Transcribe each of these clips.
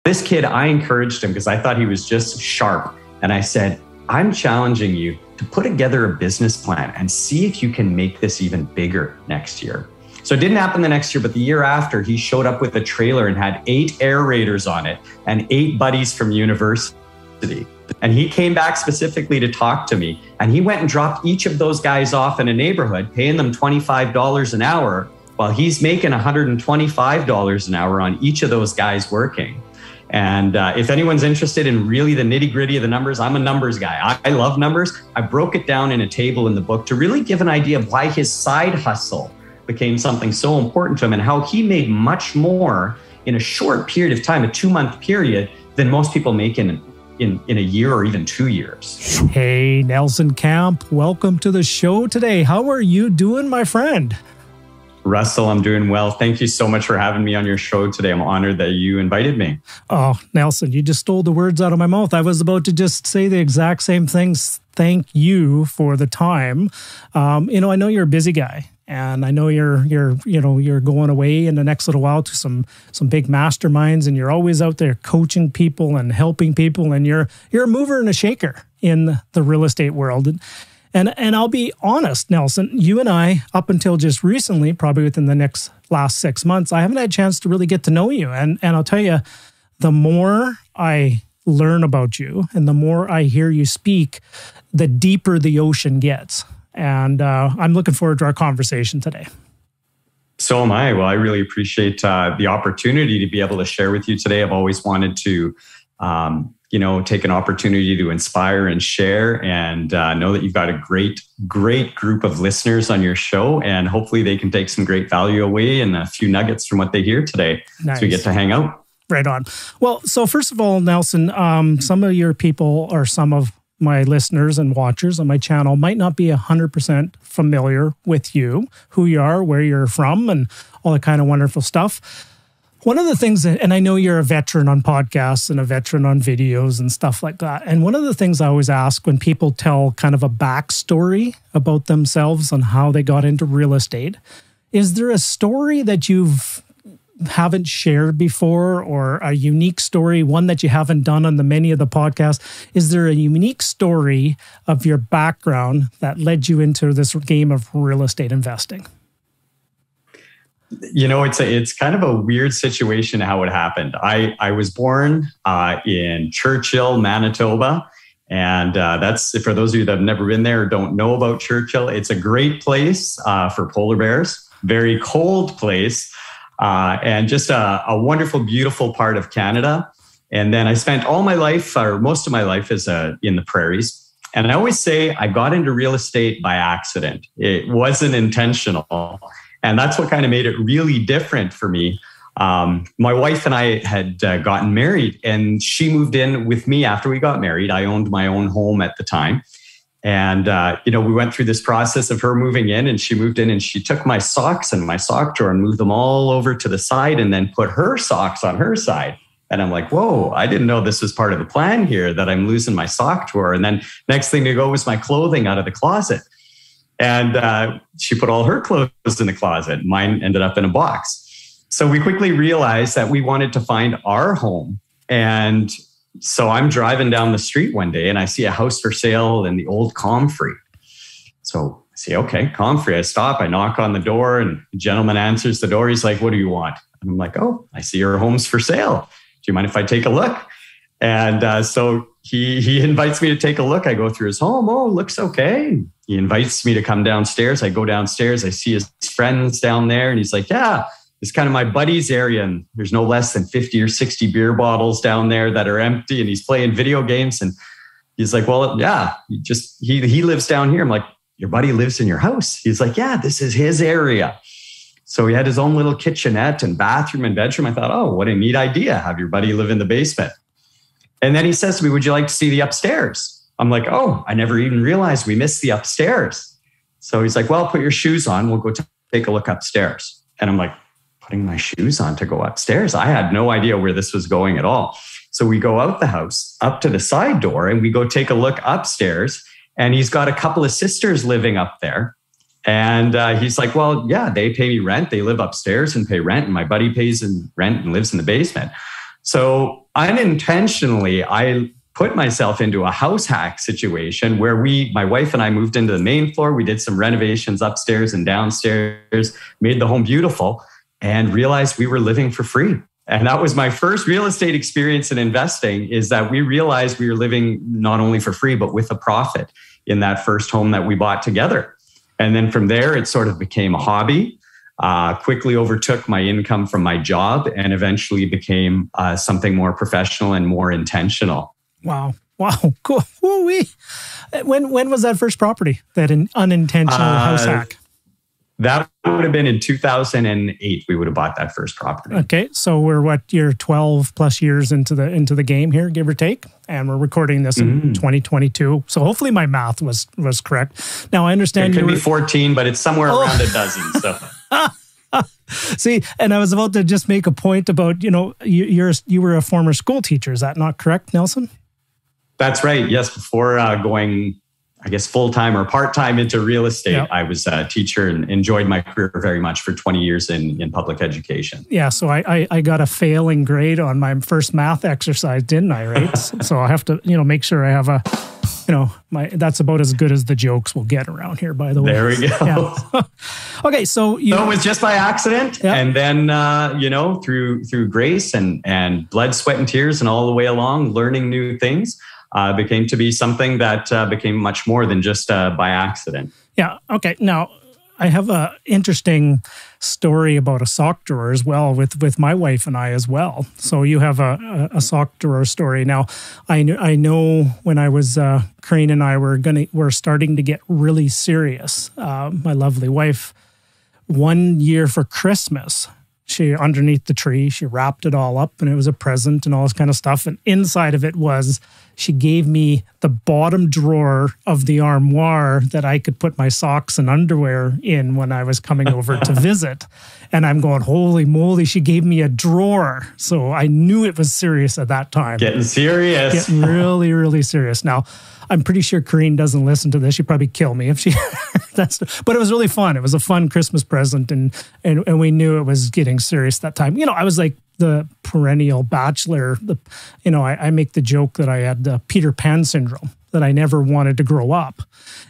This kid, I encouraged him because I thought he was just sharp. And I said, I'm challenging you to put together a business plan and see if you can make this even bigger next year. So it didn't happen the next year, but the year after, he showed up with a trailer and had 8 aerators on it and 8 buddies from university. And he came back specifically to talk to me. And he went and dropped each of those guys off in a neighborhood, paying them $25 an hour, while he's making $125 an hour on each of those guys working. And if anyone's interested in really the nitty gritty of the numbers, I'm a numbers guy. I love numbers. I broke it down in a table in the book to really give an idea of why his side hustle became something so important to him and how he made much more in a short period of time, a 2-month period, than most people make in a year or even 2 years. Hey, Nelson Camp, welcome to the show today. How are you doing, my friend? Russell, I'm doing well. Thank you so much for having me on your show today. I'm honored that you invited me. Oh, Nelson, you just stole the words out of my mouth. I was about to just say the exact same things. Thank you for the time. I know you're a busy guy, and I know you're going away in the next little while to some big masterminds, and you're always out there coaching people and helping people, and you're a mover and a shaker in the real estate world. And I'll be honest, Nelson, you and I, up until just recently, probably within the last 6 months, I haven't had a chance to really get to know you. And I'll tell you, the more I learn about you and the more I hear you speak, the deeper the ocean gets. And I'm looking forward to our conversation today. So am I. Well, I really appreciate the opportunity to be able to share with you today. I've always wanted to take an opportunity to inspire and share, and know that you've got a great group of listeners on your show, and hopefully they can take some great value away and a few nuggets from what they hear today. Nice. So we get to hang out. Right on. Well, so first of all, Nelson, some of your people or some of my listeners and watchers on my channel might not be 100% familiar with you, who you are, where you're from, and all that kind of wonderful stuff. One of the things and I know you're a veteran on podcasts and a veteran on videos and stuff like that. And one of the things I always ask when people tell kind of a backstory about themselves and how they got into real estate, is there a story that haven't shared before, or a unique story, one that you haven't done on many of the podcasts? Is there a unique story of your background that led you into this game of real estate investing? It's kind of a weird situation how it happened. I was born in Churchill, Manitoba. And that's, for those of you that have never been there or don't know about Churchill, it's a great place for polar bears, very cold place, and just a wonderful, beautiful part of Canada. And then I spent all my life, or most of my life, in the prairies. And I always say I got into real estate by accident. It wasn't intentional. And that's what kind of made it really different for me. My wife and I had gotten married, and she moved in with me after we got married. I owned my own home at the time. And, we went through this process of her moving in, and she moved in and she took my socks and my sock drawer and moved them all over to the side and then put her socks on her side. And I'm like, whoa, I didn't know this was part of the plan here, that I'm losing my sock drawer. And then next thing to go was my clothing out of the closet. And she put all her clothes in the closet. Mine ended up in a box. So we quickly realized that we wanted to find our home. And so I'm driving down the street one day and I see a house for sale in the old Comfrey. So I say, okay, Comfrey. I stop, I knock on the door, and the gentleman answers the door. He's like, what do you want? And I'm like, oh, I see your home's for sale. Do you mind if I take a look? And so he invites me to take a look. I go through his home. Oh, looks okay. He invites me to come downstairs. I go downstairs. I see his friends down there. And he's like, yeah, it's kind of my buddy's area. And there's no less than 50 or 60 beer bottles down there that are empty. And he's playing video games. And he's like, well, yeah, he lives down here. I'm like, your buddy lives in your house? He's like, yeah, this is his area. So he had his own little kitchenette and bathroom and bedroom. I thought, oh, what a neat idea. Have your buddy live in the basement. And then he says to me, would you like to see the upstairs? I'm like, oh, I never even realized we missed the upstairs. So he's like, well, put your shoes on. We'll go take a look upstairs. And I'm like, putting my shoes on to go upstairs? I had no idea where this was going at all. So we go out the house, up to the side door, and we go take a look upstairs. And he's got a couple of sisters living up there. And he's like, well, yeah, they pay me rent. They live upstairs and pay rent. And my buddy pays in rent and lives in the basement. So unintentionally, I put myself into a house hack situation where my wife and I moved into the main floor. We did some renovations upstairs and downstairs, made the home beautiful, and realized we were living for free. And that was my first real estate experience in investing, is that we realized we were living not only for free, but with a profit in that first home that we bought together. And then from there, it sort of became a hobby, quickly overtook my income from my job, and eventually became something more professional and more intentional. Wow. Cool. Woo-wee. When was that first property, that unintentional house hack? That would have been in 2008. We would have bought that first property. Okay, so you're 12 plus years into the game here, give or take, and we're recording this in 2022. So hopefully my math was correct. Now I understand it could be 14, but it's somewhere around a dozen. So. See, and I was about to just make a point about, you were a former school teacher. Is that not correct, Nelson? That's right. Yes, before going, I guess, full-time or part-time into real estate, yep. I was a teacher and enjoyed my career very much for 20 years in public education. Yeah, so I got a failing grade on my first math exercise, didn't I, right? So I have to, make sure I have that's about as good as the jokes will get around here, by the way. There we go. Yeah. Okay, so it was just by accident. Yep. And then, through grace and blood, sweat, and tears and all the way along, learning new things, became to be something that became much more than just by accident. Yeah. Okay. Now, I have an interesting story about a sock drawer as well with my wife and I as well. So you have a sock drawer story. Now, I know when I was, Crane and I were starting to get really serious. My lovely wife, one year for Christmas, underneath the tree, she wrapped it all up and it was a present and all this kind of stuff. And inside of it she gave me the bottom drawer of the armoire that I could put my socks and underwear in when I was coming over to visit. And I'm going, holy moly, she gave me a drawer. So I knew it was serious at that time. Getting serious. Getting really, really serious. Now, I'm pretty sure Corrine doesn't listen to this. She'd probably kill me if she... But it was really fun. It was a fun Christmas present, and we knew it was getting serious that time. I was like the perennial bachelor. I make the joke that I had the Peter Pan syndrome, that I never wanted to grow up.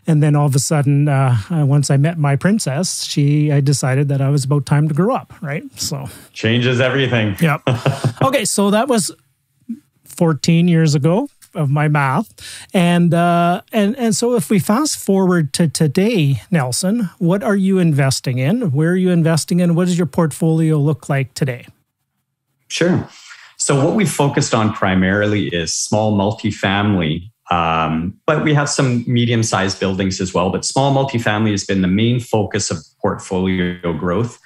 And then all of a sudden, once I met my princess, I decided that I was about time to grow up, right? So changes everything. Yep. Okay, so that was 14 years ago of my math. And so if we fast forward to today, Nelson, what are you investing in? Where are you investing in? What does your portfolio look like today? Sure. So what we focused on primarily is small multifamily, but we have some medium-sized buildings as well. But small multifamily has been the main focus of portfolio growth.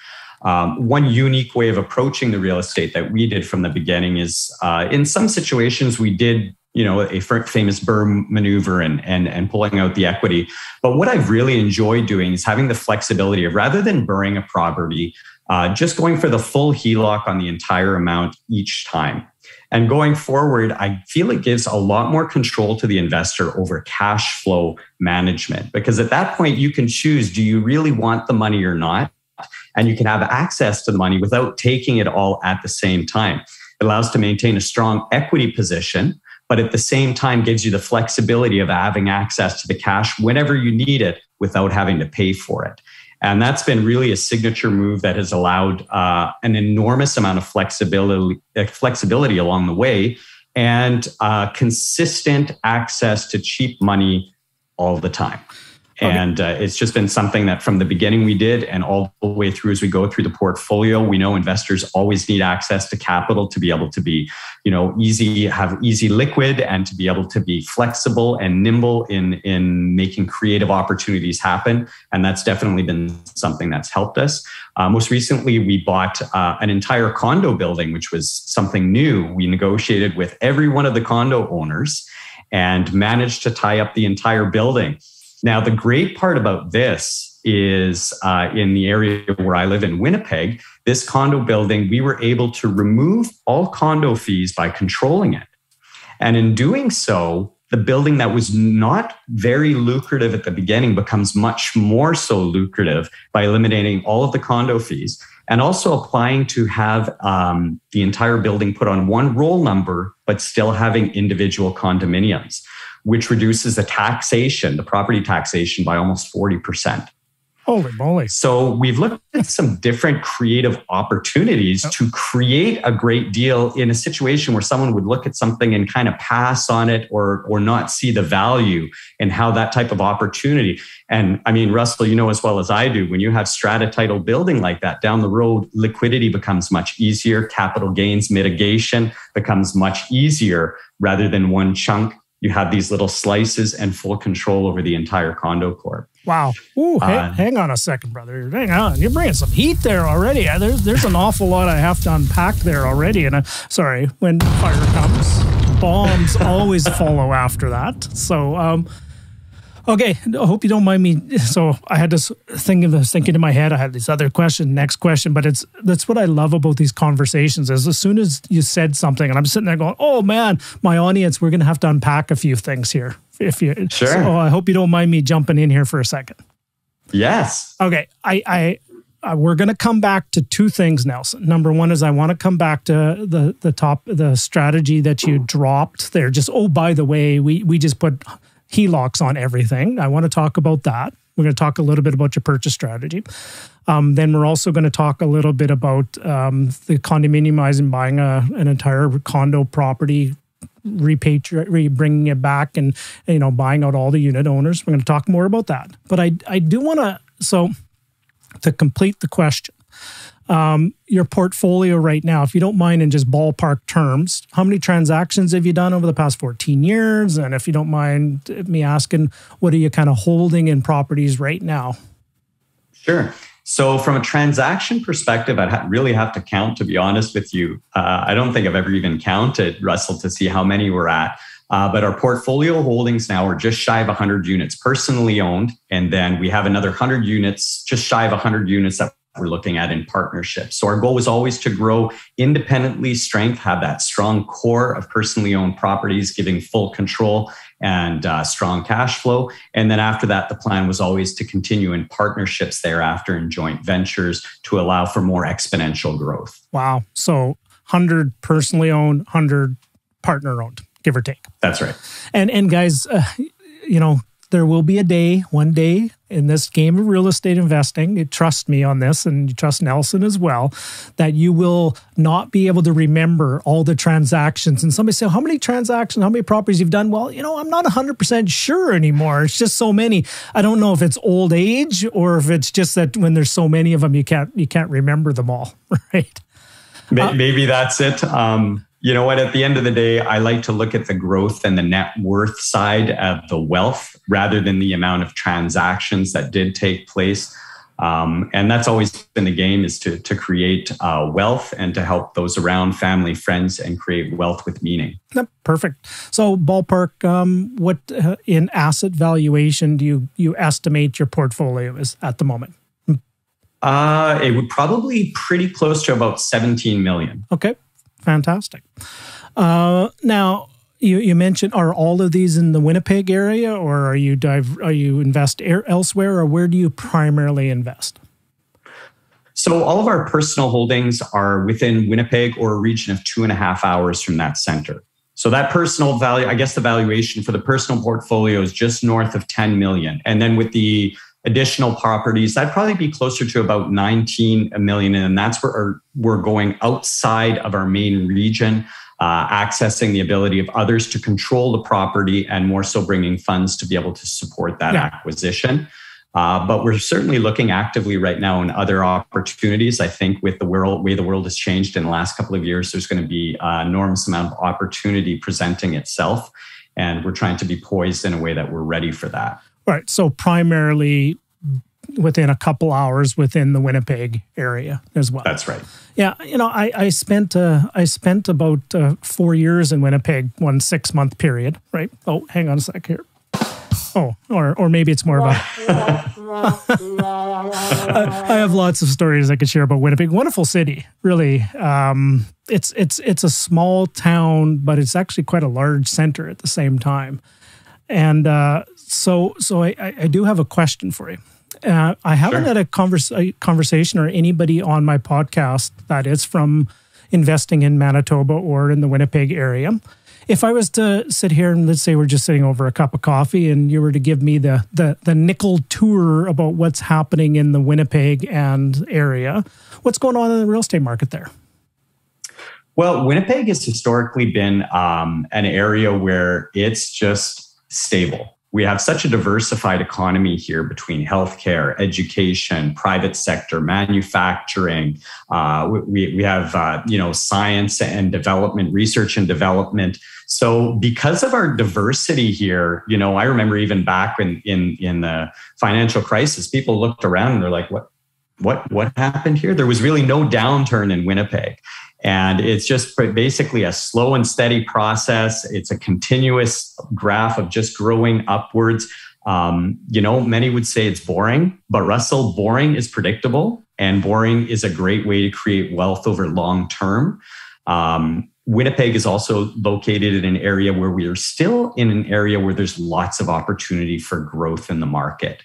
One unique way of approaching the real estate that we did from the beginning is in some situations we did a famous BRRRR maneuver and pulling out the equity. But what I've really enjoyed doing is having the flexibility of, rather than BRRRRing a property, just going for the full HELOC on the entire amount each time. And going forward, I feel it gives a lot more control to the investor over cash flow management, because at that point you can choose, do you really want the money or not? And you can have access to the money without taking it all at the same time. It allows to maintain a strong equity position, but at the same time gives you the flexibility of having access to the cash whenever you need it without having to pay for it. And that's been really a signature move that has allowed an enormous amount of flexibility along the way, and consistent access to cheap money all the time. Okay. And it's just been something that from the beginning we did, and all the way through as we go through the portfolio. We know investors always need access to capital to be able to be, have easy liquid, and to be able to be flexible and nimble in making creative opportunities happen. And that's definitely been something that's helped us. Most recently, we bought an entire condo building, which was something new. We negotiated with every one of the condo owners and managed to tie up the entire building. Now, the great part about this is in the area where I live in Winnipeg, this condo building, we were able to remove all condo fees by controlling it. And in doing so, the building that was not very lucrative at the beginning becomes much more so lucrative by eliminating all of the condo fees. and also applying to have the entire building put on one roll number, but still having individual condominiums, which reduces the property taxation by almost 40%. Holy moly. So we've looked at some different creative opportunities to create a great deal in a situation where someone would look at something and kind of pass on it or not see the value in how that type of opportunity. And I mean, Russell, you know as well as I do, when you have strata title building like that down the road, liquidity becomes much easier. Capital gains mitigation becomes much easier rather than one chunk. You have these little slices and full control over the entire condo core. Wow. Ooh, hang on a second, brother. Hang on. You're bringing some heat there already. There's an awful lot I have to unpack there already. And sorry, when fire comes, bombs always follow after that. So, okay, I hope you don't mind me. So I had this thing thinking in my head. I had this other question, next question, but that's what I love about these conversations is as soon as you said something and I'm sitting there going, oh man, my audience, we're going to have to unpack a few things here. Sure. So I hope you don't mind me jumping in here for a second. Yes. Okay. We're going to come back to two things, Nelson. Number one is I want to come back to the strategy that you dropped there. Just, oh, by the way, we just put HELOCs on everything. I want to talk about that. We're going to talk a little bit about your purchase strategy. Then we're also going to talk a little bit about the condominiumizing, buying an entire condo property, bringing it back and, buying out all the unit owners. We're going to talk more about that. But I do want to complete the question, your portfolio right now, if you don't mind in just ballpark terms, how many transactions have you done over the past 14 years? And if you don't mind me asking, what are you kind of holding in properties right now? Sure. So from a transaction perspective, I'd really have to count, to be honest with you. I don't think I've ever even counted, Russell, to see how many we're at. But our portfolio holdings now are just shy of 100 units personally owned. And then we have another 100 units, just shy of 100 units that we're looking at in partnership. So our goal is always to grow independently, have that strong core of personally owned properties, giving full control and strong cash flow. And then after that, the plan was always to continue in partnerships thereafter in joint ventures to allow for more exponential growth. Wow. So 100 personally owned, 100 partner owned, give or take. That's right. And guys, there will be one day in this game of real estate investing, you trust me on this and you trust Nelson as well, that you will not be able to remember all the transactions. And somebody say, how many transactions, how many properties you've done? Well, I'm not 100% sure anymore. It's just so many. I don't know if it's old age or if it's just that when there's so many of them, you can't remember them all, right? Maybe that's it. You know what? At the end of the day, I like to look at the growth and the net worth side of the wealth rather than the amount of transactions that did take place. And that's always been the game, is to create wealth and to help those around, family, friends, and create wealth with meaning. Yep, perfect. So ballpark, what in asset valuation do you estimate your portfolio is at the moment? It would probably pretty close to about 17 million. Okay. Fantastic. Now, you mentioned, are all of these in the Winnipeg area, or are you invest elsewhere, or where do you primarily invest? So all of our personal holdings are within Winnipeg or a region of 2.5 hours from that center. So that personal value, I guess the valuation for the personal portfolio is just north of 10 million. And then with the additional properties, that'd probably be closer to about 19 million. And that's where we're going outside of our main region, accessing the ability of others to control the property and more so bringing funds to be able to support that acquisition. But we're certainly looking actively right now in other opportunities. I think with the way the world has changed in the last couple of years, there's going to be an enormous amount of opportunity presenting itself. And we're trying to be poised in a way that we're ready for that. Right. So primarily within a couple hours within the Winnipeg area as well. That's right. Yeah. I spent about 4 years in Winnipeg, 1 6-month period. Right. Oh, hang on a sec here. Oh, or maybe it's more about. I have lots of stories I could share about Winnipeg. Wonderful city, really. It's a small town, but it's actually quite a large center at the same time. And so I do have a question for you. I haven't had a conversation or anybody on my podcast that is from investing in Manitoba or in the Winnipeg area. If I was to sit here and let's say we're just sitting over a cup of coffee and you were to give me the nickel tour about what's happening in the Winnipeg and area, what's going on in the real estate market there? Well, Winnipeg has historically been an area where it's just stable. We have such a diversified economy here between healthcare, education, private sector, manufacturing. We have science and development, research and development. So because of our diversity here, I remember even back in the financial crisis, people looked around and they're like, what happened here? There was really no downturn in Winnipeg. And it's just basically a slow and steady process. It's a continuous graph of just growing upwards. Many would say it's boring, but Russell, boring is predictable and boring is a great way to create wealth over long term. Winnipeg is also located in an area where we are still in an area where there's lots of opportunity for growth in the market,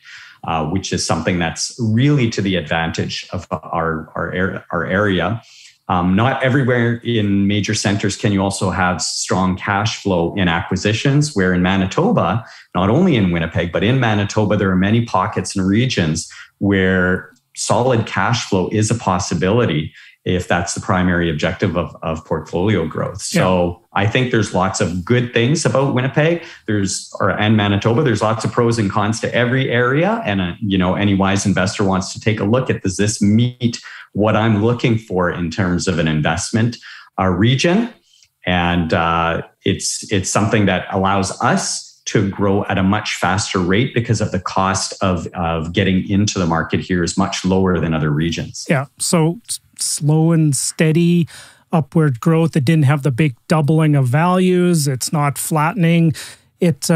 which is something that's really to the advantage of our area. Not everywhere in major centers can you also have strong cash flow in acquisitions, where in Manitoba, not only in Winnipeg, but in Manitoba, there are many pockets and regions where solid cash flow is a possibility if that's the primary objective of portfolio growth. So I think there's lots of good things about Winnipeg and Manitoba. There's lots of pros and cons to every area. And, any wise investor wants to take a look at, does this meet what I'm looking for in terms of an investment region? And it's something that allows us to grow at a much faster rate because of the cost of getting into the market here is much lower than other regions. Yeah. So slow and steady upward growth. It didn't have the big doubling of values. It's not flattening. It's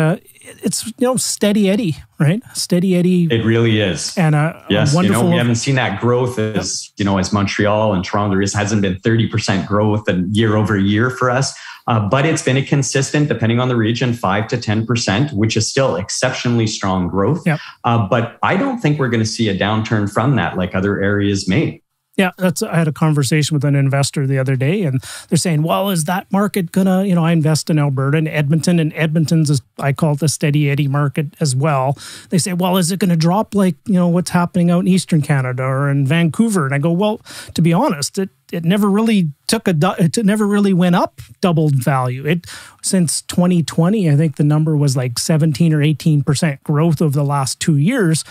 steady Eddie, right? Steady Eddie. It really is. And yes, wonderful. We haven't seen that growth as Montreal and Toronto. There hasn't been 30% growth and year over year for us. But it's been a consistent, depending on the region, 5 to 10%, which is still exceptionally strong growth. Yep. But I don't think we're going to see a downturn from that like other areas may. Yeah, I had a conversation with an investor the other day, and they're saying, well, is that market gonna, I invest in Alberta and Edmonton, and Edmonton's, I call it the steady Eddie market as well. They say, well, is it gonna drop like, what's happening out in Eastern Canada or in Vancouver? And I go, well, to be honest, it never really it never really went up, doubled value. Since 2020, I think the number was like 17 or 18% growth over the last 2 years.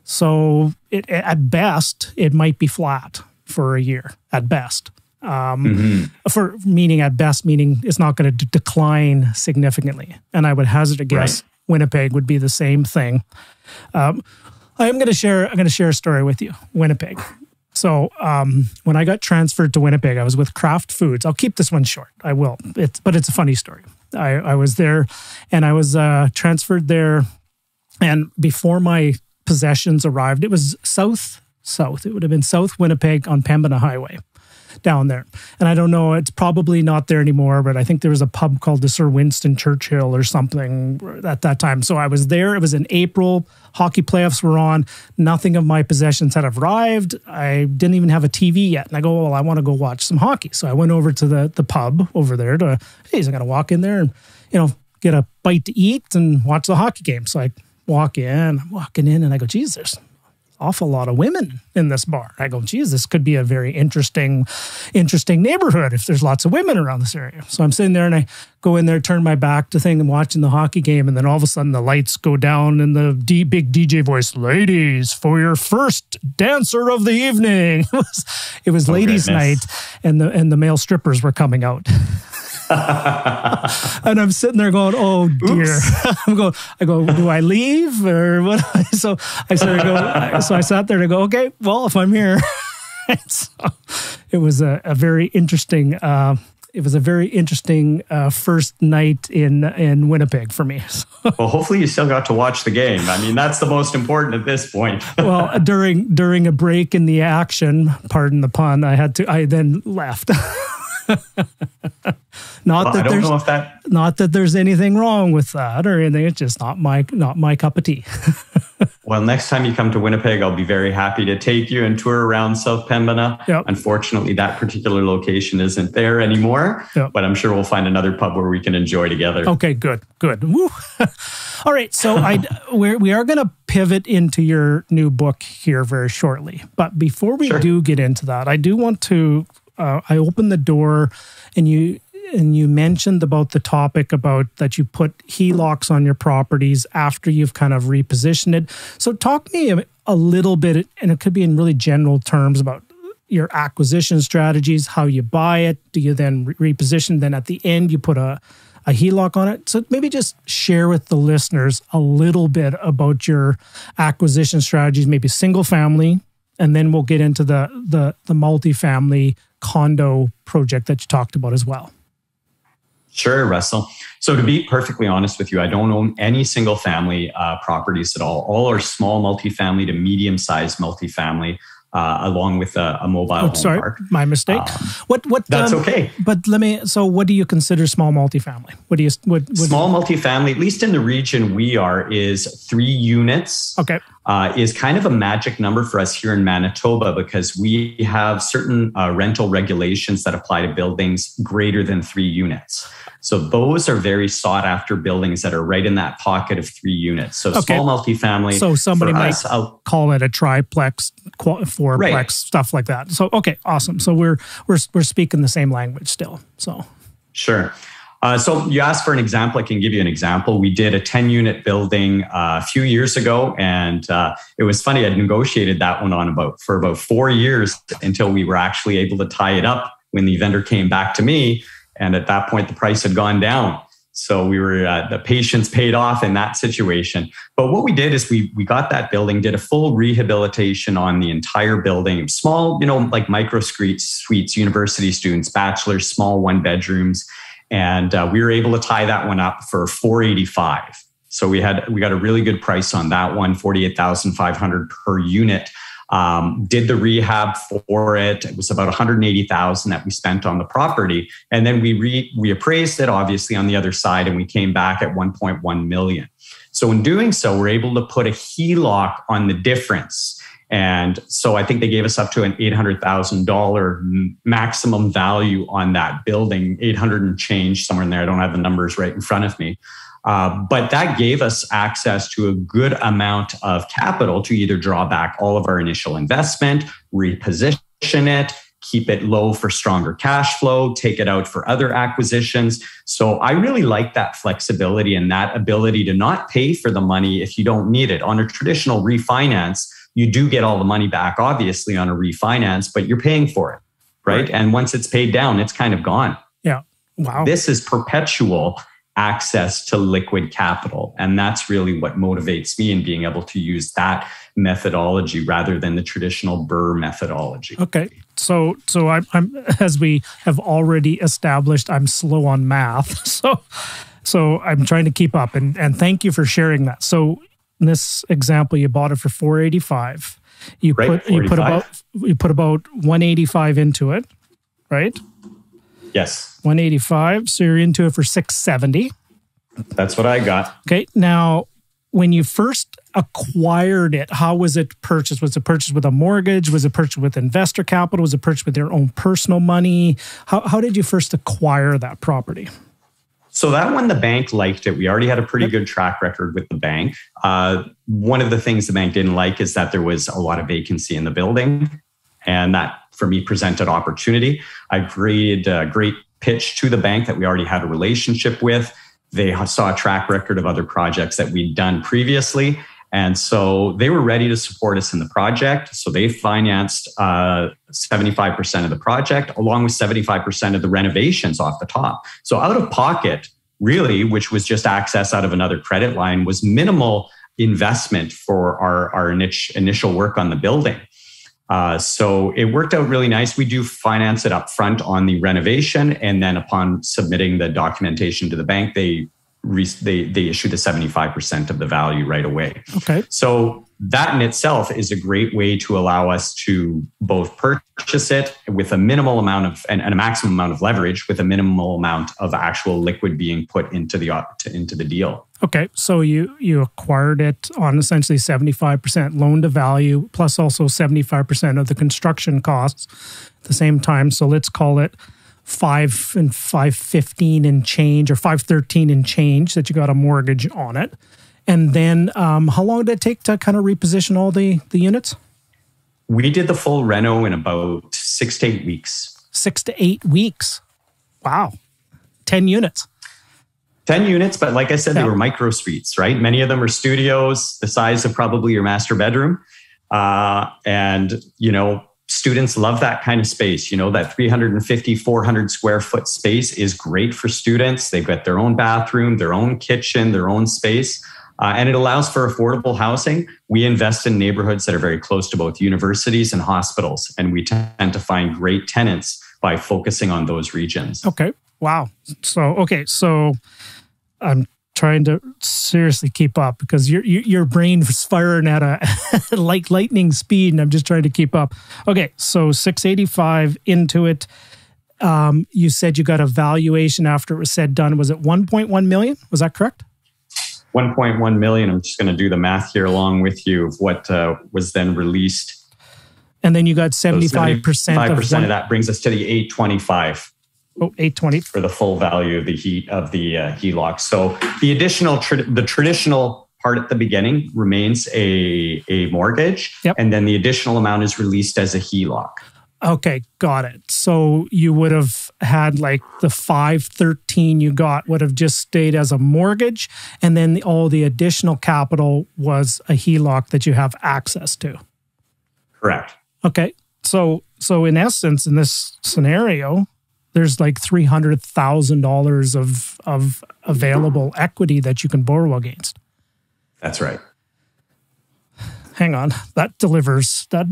So at best, it might be flat for a year at best. Meaning it's not going to decline significantly. And I would hazard a guess Winnipeg would be the same thing. I'm going to share a story with you. Winnipeg. So when I got transferred to Winnipeg, I was with Kraft Foods. I'll keep this one short. I will. But it's a funny story. I was there, and I was transferred there, and before my possessions arrived, it was south. It would have been South Winnipeg on Pembina Highway down there. And I don't know, it's probably not there anymore, but I think there was a pub called the Sir Winston Churchill or something at that time. So I was there. It was in April. Hockey playoffs were on. Nothing of my possessions had arrived. I didn't even have a TV yet. And I go, well, I want to go watch some hockey. So I went over to the pub over there I'm going to walk in there and, get a bite to eat and watch the hockey game. So I'm walking in and I go, geez, there's awful lot of women in this bar. I go, geez, this could be a very interesting neighborhood if there's lots of women around this area. So I'm sitting there and I go in there, turn my back to thing and watching the hockey game. And then all of a sudden the lights go down and the big DJ voice, ladies, for your first dancer of the evening. It was ladies' night, and the male strippers were coming out. And I'm sitting there going, oh dear. I go, do I leave or what? So I sat there and I go, okay, well, if I'm here. So it was a very interesting first night in Winnipeg for me. Well, hopefully you still got to watch the game. I mean, that's the most important at this point. Well, during a break in the action, pardon the pun, I then left. Not that there's anything wrong with that or anything. It's just not my cup of tea. Well, next time you come to Winnipeg, I'll be very happy to take you and tour around South Pembina. Yep. Unfortunately, that particular location isn't there anymore, but I'm sure we'll find another pub where we can enjoy together. Okay, good. Woo. All right, so we are going to pivot into your new book here very shortly. But before we do get into that, I do want to, I opened the door and you mentioned about the topic about that you put HELOCs on your properties after you've kind of repositioned it. So talk to me a little bit, and it could be in really general terms, about your acquisition strategies, how you buy it. Do you then reposition? Then at the end, you put a HELOC on it. So maybe just share with the listeners a little bit about your acquisition strategies, maybe single family, and then we'll get into the multifamily condo project that you talked about as well. Sure, Russell. So to be perfectly honest with you, I don't own any single family properties at all. All are small multifamily to medium-sized multifamily, along with a mobile home park. My mistake. What? That's okay. But so what do you consider small multifamily? Small multifamily, at least in the region we are, is 3 units. Okay. Is kind of a magic number for us here in Manitoba because we have certain rental regulations that apply to buildings greater than 3 units. So those are very sought after buildings that are right in that pocket of 3 units. So small multifamily. So somebody might call it a triplex, fourplex, stuff like that. So, okay, awesome. So we're speaking the same language still. So sure. So you asked for an example. I can give you an example. We did a 10-unit building a few years ago, and it was funny. I'd negotiated that one for about 4 years until we were actually able to tie it up when the vendor came back to me. And at that point, the price had gone down. So we were, the patience paid off in that situation. But what we did is we got that building, did a full rehabilitation on the entire building. Small, like micro suites, university students, bachelors, small 1-bedrooms. And we were able to tie that one up for $485,000. So we got a really good price on that one, $48,500 per unit. Did the rehab for it. It was about $180,000 that we spent on the property. And then we appraised it obviously on the other side, and we came back at $1.1 million. So in doing so, we're able to put a HELOC on the difference. And so I think they gave us up to an $800,000 maximum value on that building, 800 and change somewhere in there. I don't have the numbers right in front of me. But that gave us access to a good amount of capital to either draw back all of our initial investment, reposition it, keep it low for stronger cash flow, take it out for other acquisitions. So I really like that flexibility and that ability to not pay for the money if you don't need it. On a traditional refinance, you do get all the money back, obviously, on a refinance, but you're paying for it, right? And once it's paid down, it's kind of gone. Yeah. Wow. This is perpetual access to liquid capital. And that's really what motivates me in being able to use that methodology rather than the traditional BRRRR methodology. Okay. So I'm as we have already established, I'm slow on math. So I'm trying to keep up, and thank you for sharing that. So in this example, you bought it for $485,000. You put about $185,000 into it, right? Yes. $185,000. So you're into it for $670,000. That's what I got. Okay. Now, when you first acquired it, how was it purchased? Was it purchased with a mortgage? Was it purchased with investor capital? Was it purchased with your own personal money? How did you first acquire that property? So that one, the bank liked it. We already had a pretty good track record with the bank. One of the things the bank didn't like is that there was a lot of vacancy in the building. And that, for me, presented opportunity. I created a great pitch to the bank that we already had a relationship with. They saw a track record of other projects that we'd done previously. And so they were ready to support us in the project. So they financed 75% of the project, along with 75% of the renovations off the top. So out of pocket, really, which was just access out of another credit line, was minimal investment for our initial work on the building. So it worked out really nice. We do finance it up front on the renovation. And then upon submitting the documentation to the bank, they they issue the 75% of the value right away. Okay. So that in itself is a great way to allow us to both purchase it with a minimal amount of and a maximum amount of leverage with a minimal amount of actual liquid being put into the deal. Okay, so you acquired it on essentially 75% loan to value plus also 75% of the construction costs at the same time. So let's call it 515 and change, or 513 and change that you got a mortgage on it. And then how long did it take to kind of reposition all the units? We did the full reno in about 6 to 8 weeks. 6 to 8 weeks. Wow. 10 units. 10 units, but like I said, they were micro suites, right? Many of them are studios, the size of probably your master bedroom. And, students love that kind of space. That 350, 400 square foot space is great for students. They've got their own bathroom, their own kitchen, their own space. And it allows for affordable housing. We invest in neighborhoods that are very close to both universities and hospitals. And we tend to find great tenants by focusing on those regions. Okay. Wow. So I'm trying to seriously keep up because your brain is firing at a like lightning speed, and I'm just trying to keep up. Okay, so 685 into it. You said you got a valuation after it was said done. Was it 1.1 million? Was that correct? 1.1 million. I'm just going to do the math here along with you of what was then released. And then you got 75%. 75% of that brings us to the 825. Oh, 820 for the full value of the HELOC. So the additional, the traditional part at the beginning remains a mortgage, and then the additional amount is released as a HELOC. Okay, got it. So you would have had like the 513 you got would have just stayed as a mortgage, and then all the additional capital was a HELOC that you have access to. Correct. Okay, so in essence, in this scenario, there's like $300,000 of available equity that you can borrow against. That's right. Hang on, that delivers, right?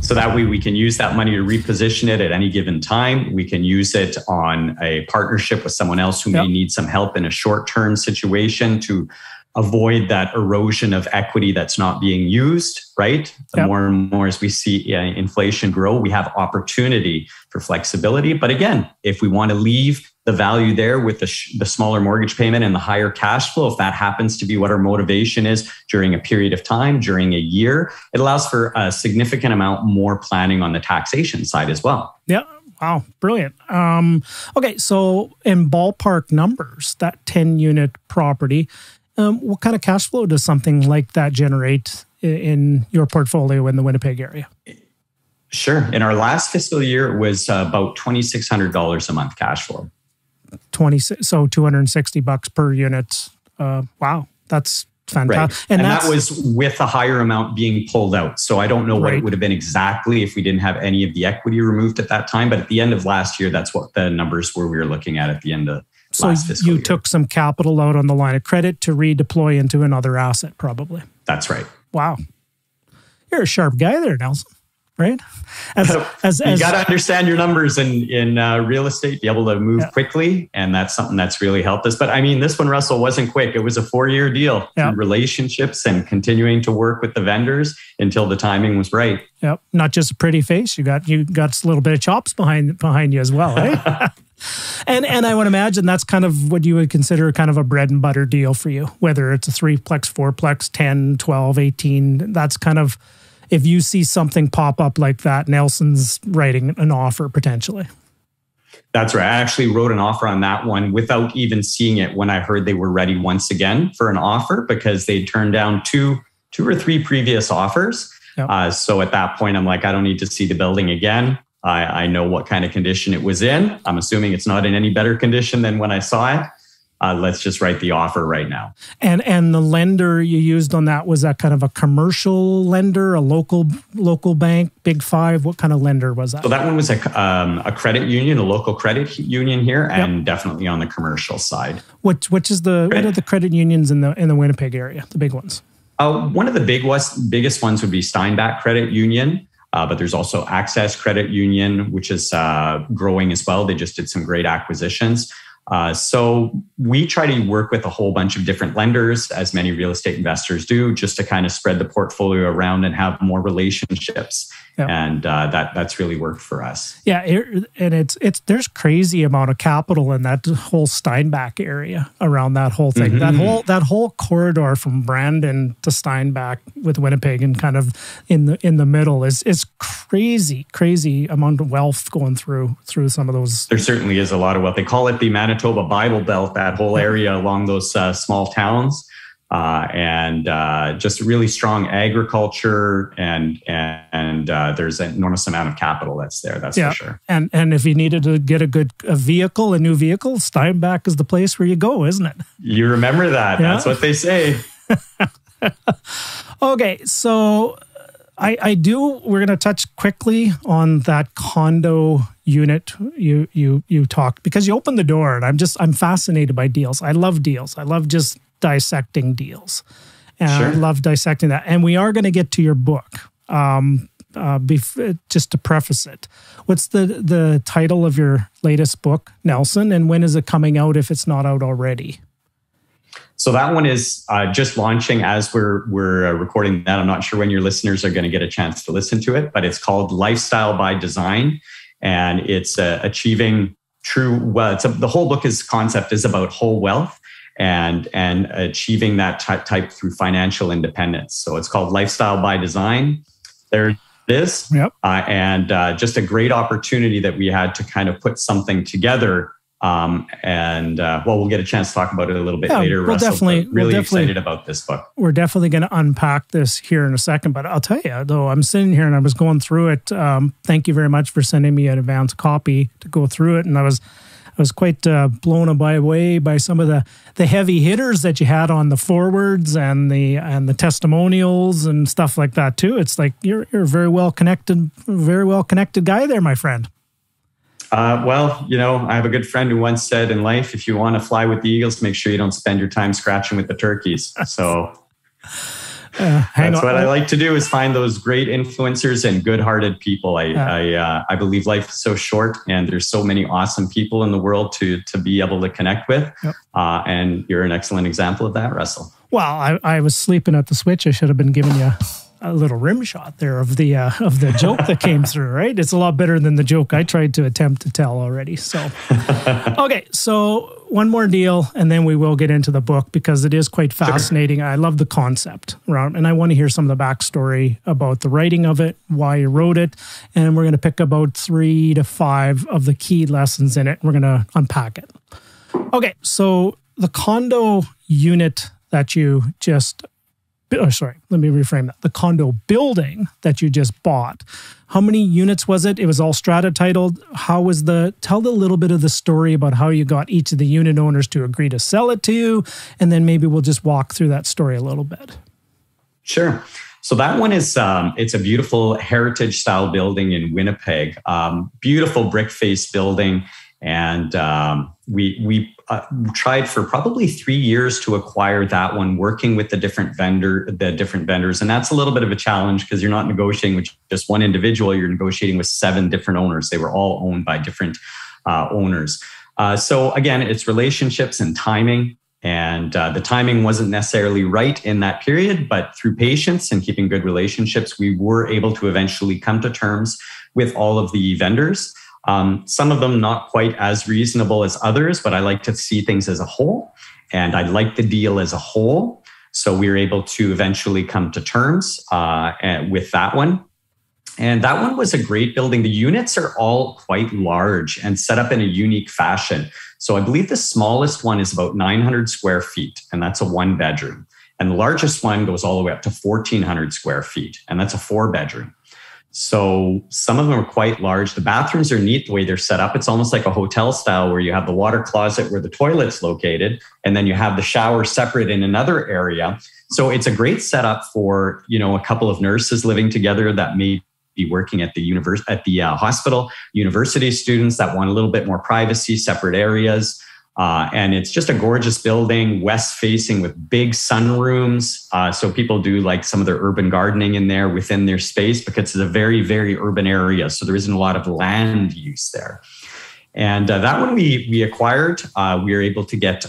So that way we can use that money to reposition it at any given time. We can use it on a partnership with someone else who may need some help in a short-term situation to avoid that erosion of equity that's not being used, right? The more and more as we see inflation grow, we have opportunity for flexibility. But again, if we want to leave the value there with the smaller mortgage payment and the higher cash flow, if that happens to be what our motivation is during a period of time, during a year, it allows for a significant amount more planning on the taxation side as well. Yeah. Wow. Brilliant. Okay. So in ballpark numbers, that 10 unit property, what kind of cash flow does something like that generate in your portfolio in the Winnipeg area? Sure. In our last fiscal year, it was about $2,600 a month cash flow. So $260 per unit. Wow, that's fantastic. Right. And that was with a higher amount being pulled out. So I don't know what it would have been exactly if we didn't have any of the equity removed at that time. But at the end of last year, that's what the numbers were we were looking at the end of last fiscal year. Took some capital out on the line of credit to redeploy into another asset, probably. That's right. Wow. You're a sharp guy there, Nelson. Right? You got to understand your numbers in real estate, be able to move quickly. And that's something that's really helped us. But I mean, this one, Russell, wasn't quick. It was a 4-year deal through relationships and continuing to work with the vendors until the timing was right. Yep. Not just a pretty face. You got a little bit of chops behind you as well, right? And I would imagine that's kind of what you would consider kind of a bread and butter deal for you, whether it's a 3-plex, 4-plex, 10, 12, 18. That's kind of, if you see something pop up like that, Nelson's writing an offer potentially. That's right. I actually wrote an offer on that one without even seeing it when I heard they were ready once again for an offer because they turned down two or three previous offers. Yep. So at that point, I'm like, I don't need to see the building again. I know what kind of condition it was in. I'm assuming it's not in any better condition than when I saw it. Let's just write the offer right now. And the lender you used on that, was that kind of a commercial lender, a local bank, Big Five? What kind of lender was that? So that one was a credit union, a local credit union here, and definitely on the commercial side. What are the credit unions in the Winnipeg area, the big ones? One of the biggest ones would be Steinbach Credit Union. But there's also Access Credit Union, which is growing as well. They just did some great acquisitions. So we try to work with a whole bunch of different lenders, as many real estate investors do, just to kind of spread the portfolio around and have more relationships. Yep. And that's really worked for us. Yeah, and it's there's crazy amount of capital in that whole Steinbach area around that whole thing. Mm-hmm. That whole corridor from Brandon to Steinbach with Winnipeg and kind of in the middle is crazy amount of wealth going through some of those. There certainly is a lot of wealth. They call it the Manitoba Bible Belt, that whole area along those small towns. And just really strong agriculture, and there's an enormous amount of capital that's there. That's for sure. And if you needed to get a new vehicle, Steinbach is the place where you go, isn't it? You remember that? Yeah. That's what they say. Okay, so we're going to touch quickly on that condo unit you talked, because you opened the door, and I'm fascinated by deals. I love deals. I love just dissecting deals. And sure. I love dissecting that. And we are going to get to your book. Just to preface it, what's the title of your latest book, Nelson, and when is it coming out if it's not out already? So that one is just launching as we're recording that. I'm not sure when your listeners are going to get a chance to listen to it, but it's called Lifestyle by Design, and it's achieving true wealth. The whole book concept is about whole wealth and achieving that type through financial independence. So it's called Lifestyle by Design. There it is. Yep. And just a great opportunity that we had to kind of put something together. We'll get a chance to talk about it a little bit later, Russell. Really excited about this book. We're definitely going to unpack this here in a second, but I'll tell you, though, I'm sitting here and I was going through it. Thank you very much for sending me an advance copy to go through it. And I was quite blown away by some of the heavy hitters that you had on the forwards and the testimonials and stuff like that too. It's like you're a very well connected guy there, my friend. I have a good friend who once said in life, if you want to fly with the eagles, make sure you don't spend your time scratching with the turkeys. So that's what I like to do, is find those great influencers and good-hearted people. I believe life is so short, and there's so many awesome people in the world to be able to connect with. Yep. And you're an excellent example of that, Russell. Well, I was sleeping at the switch. I should have been giving you a little rim shot there of the joke that came through, right? It's a lot better than the joke I tried to attempt to tell already. So, okay, so one more deal, and then we will get into the book, because it is quite fascinating. Sure. I love the concept, and I want to hear some of the backstory about the writing of it, why you wrote it, and we're going to pick about 3 to 5 of the key lessons in it. We're going to unpack it. Okay, so the condo unit that you just let me reframe that. The condo building that you just bought, how many units was it? It was all strata titled. Tell a little bit of the story about how you got each of the unit owners to agree to sell it to you. And then maybe we'll just walk through that story a little bit. Sure. So that one is, it's a beautiful heritage style building in Winnipeg, beautiful brick face building. And we tried for probably 3 years to acquire that one, working with the different vendors. And that's a little bit of a challenge, because you're not negotiating with just one individual. You're negotiating with 7 different owners. They were all owned by different owners. So again, it's relationships and timing. And the timing wasn't necessarily right in that period, but through patience and keeping good relationships, we were able to eventually come to terms with all of the vendors. Some of them not quite as reasonable as others, but I like to see things as a whole, and I like the deal as a whole. So we were able to eventually come to terms with that one. And that one was a great building. The units are all quite large and set up in a unique fashion. So I believe the smallest one is about 900 square feet, and that's a 1-bedroom. And the largest one goes all the way up to 1,400 square feet, and that's a 4-bedroom. So some of them are quite large. The bathrooms are neat the way they're set up. It's almost like a hotel style, where you have the water closet where the toilet's located, and then you have the shower separate in another area. So it's a great setup for, a couple of nurses living together that may be working at the hospital, university students that want a little bit more privacy, separate areas. And it's just a gorgeous building, west facing with big sunrooms. So people do like some of their urban gardening in there within their space, because it's a very, very urban area. So there isn't a lot of land use there. And that one we acquired. We were able to get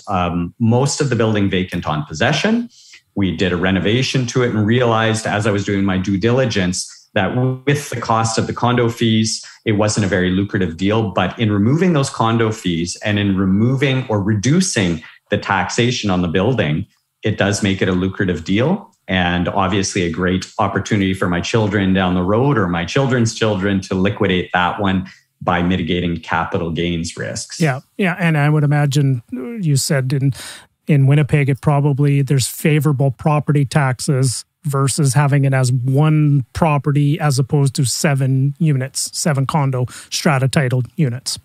most of the building vacant on possession. We did a renovation to it and realized, as I was doing my due diligence, that with the cost of the condo fees, it wasn't a very lucrative deal. But in removing those condo fees and in removing or reducing the taxation on the building, it does make it a lucrative deal. And obviously a great opportunity for my children down the road or my children's children to liquidate that one by mitigating capital gains risks. Yeah. And I would imagine you said in Winnipeg, there's favorable property taxes versus having it as one property as opposed to 7 units, 7 condo strata titled units.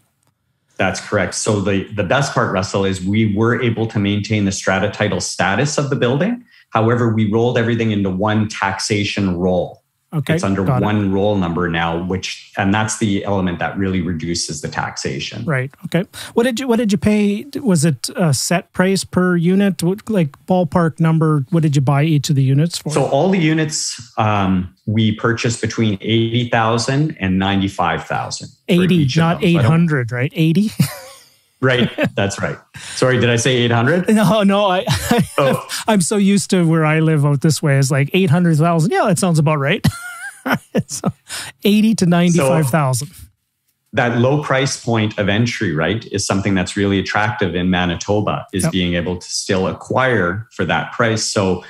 That's correct. So the best part, Russell, is we were able to maintain the strata title status of the building. However, we rolled everything into one taxation roll. Okay, it's under one roll number now, and that's the element that really reduces the taxation. Right. Okay. What did you pay? Was it a set price per unit? Like ballpark number? What did you buy each of the units for? So all the units we purchased between 80,000 and 95,000. 80, not 800, right? 80. Right. That's right. Sorry, did I say 800? No. I'm so used to where I live out this way. It's like 800,000. Yeah, that sounds about right. So 80 to 95,000. So that low price point of entry, right, is something that's really attractive in Manitoba, is being able to still acquire for that price. So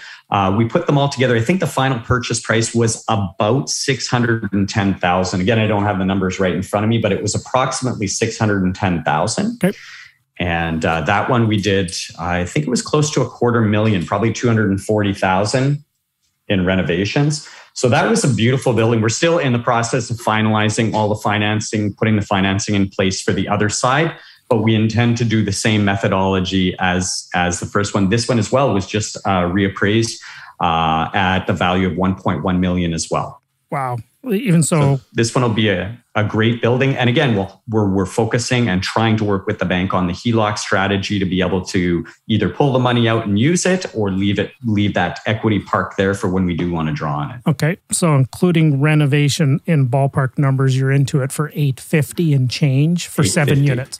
we put them all together. I think the final purchase price was about 610,000. Again, I don't have the numbers right in front of me, but it was approximately 610,000. Okay. And that one we did, I think it was close to $250,000, probably 240,000 in renovations. So that was a beautiful building. We're still in the process of finalizing all the financing, putting the financing in place for the other side. But we intend to do the same methodology as the first one. This one as well was just reappraised at the value of $1.1 million as well. Wow. Even so this one will be a great building. And again, we're focusing and trying to work with the bank on the HELOC strategy to be able to either pull the money out and use it or leave that equity parked there for when we do want to draw on it. Okay. So including renovation in ballpark numbers, you're into it for $850 and change for 7 units.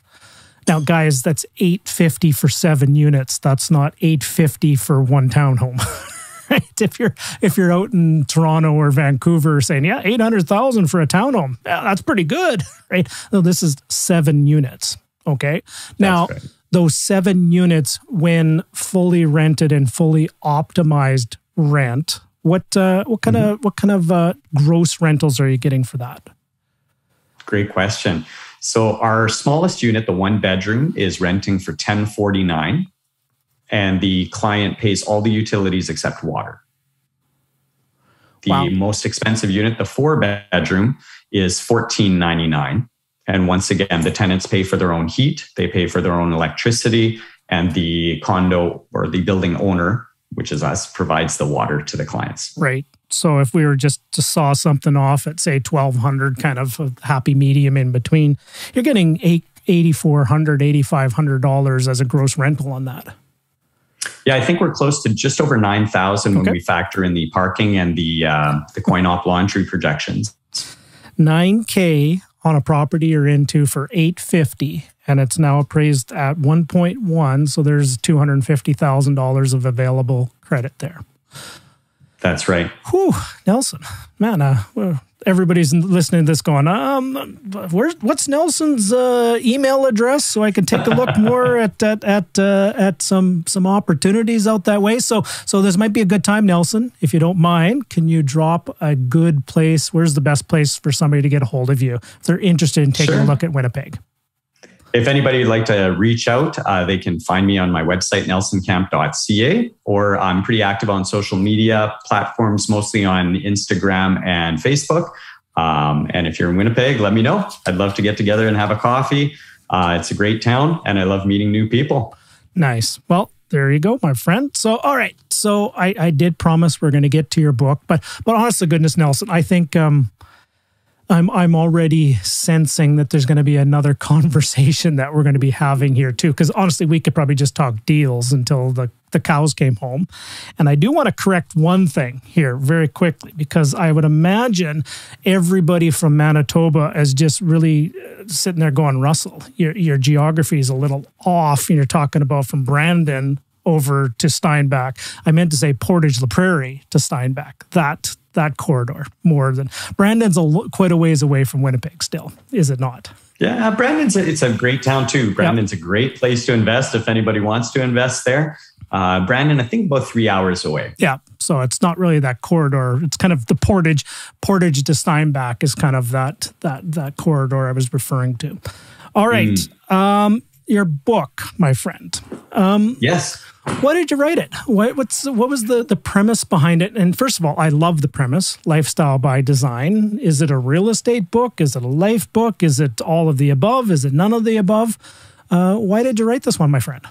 Now, guys, that's $850 for 7 units. That's not $850 for one townhome. Right? If you're out in Toronto or Vancouver saying, yeah, $800,000 for a townhome, yeah, that's pretty good, right? No, this is 7 units. Okay. Now, those 7 units, when fully rented and fully optimized rent, what kind of gross rentals are you getting for that? Great question. So our smallest unit, the 1 bedroom, is renting for $1,049, and the client pays all the utilities except water. The most expensive unit, the 4 bedroom, is $1,499. And once again, the tenants pay for their own heat, they pay for their own electricity, and the condo or the building owner, which is us, provides the water to the clients. Right. So if we were just to saw something off at, say, $1,200, kind of a happy medium in between, you're getting $8,400, $8,500 as a gross rental on that. Yeah, I think we're close to just over 9,000 when we factor in the parking and the coin-op laundry projections. $9,000 on a property you're into for $850, and it's now appraised at 1.1. So there's $250,000 of available credit there. That's right. Whew, Nelson, man, everybody's listening to this going, what's Nelson's email address so I can take a look more at some opportunities out that way. So this might be a good time, Nelson, if you don't mind. Can you drop a good place? Where's the best place for somebody to get a hold of you if they're interested in taking a look at Winnipeg? If anybody would like to reach out, they can find me on my website, nelsoncamp.ca, or I'm pretty active on social media platforms, mostly on Instagram and Facebook. And if you're in Winnipeg, let me know. I'd love to get together and have a coffee. It's a great town, and I love meeting new people. Nice. Well, there you go, my friend. So, all right. So I did promise we're going to get to your book, but honest to goodness, Nelson, I think I'm already sensing that there's going to be another conversation that we're going to be having here too. Because honestly, we could probably just talk deals until the cows came home. And I do want to correct one thing here very quickly, because I would imagine everybody from Manitoba is just really sitting there going, Russell, your geography is a little off. And you're talking about from Brandon over to Steinbach. I meant to say Portage La Prairie to Steinbach. That corridor, more than Brandon's quite a ways away from Winnipeg still, is it not? Yeah, Brandon's it's a great town too. Brandon's a great place to invest if anybody wants to invest there. Brandon, I think about 3 hours away. Yeah, so it's not really that corridor. It's kind of the Portage to Steinbach is kind of that corridor I was referring to. All right, your book, my friend. Yes. Why did you write it? What was the premise behind it? And first of all, I love the premise, Lifestyle by Design. Is it a real estate book? Is it a life book? Is it all of the above? Is it none of the above? Why did you write this one, my friend?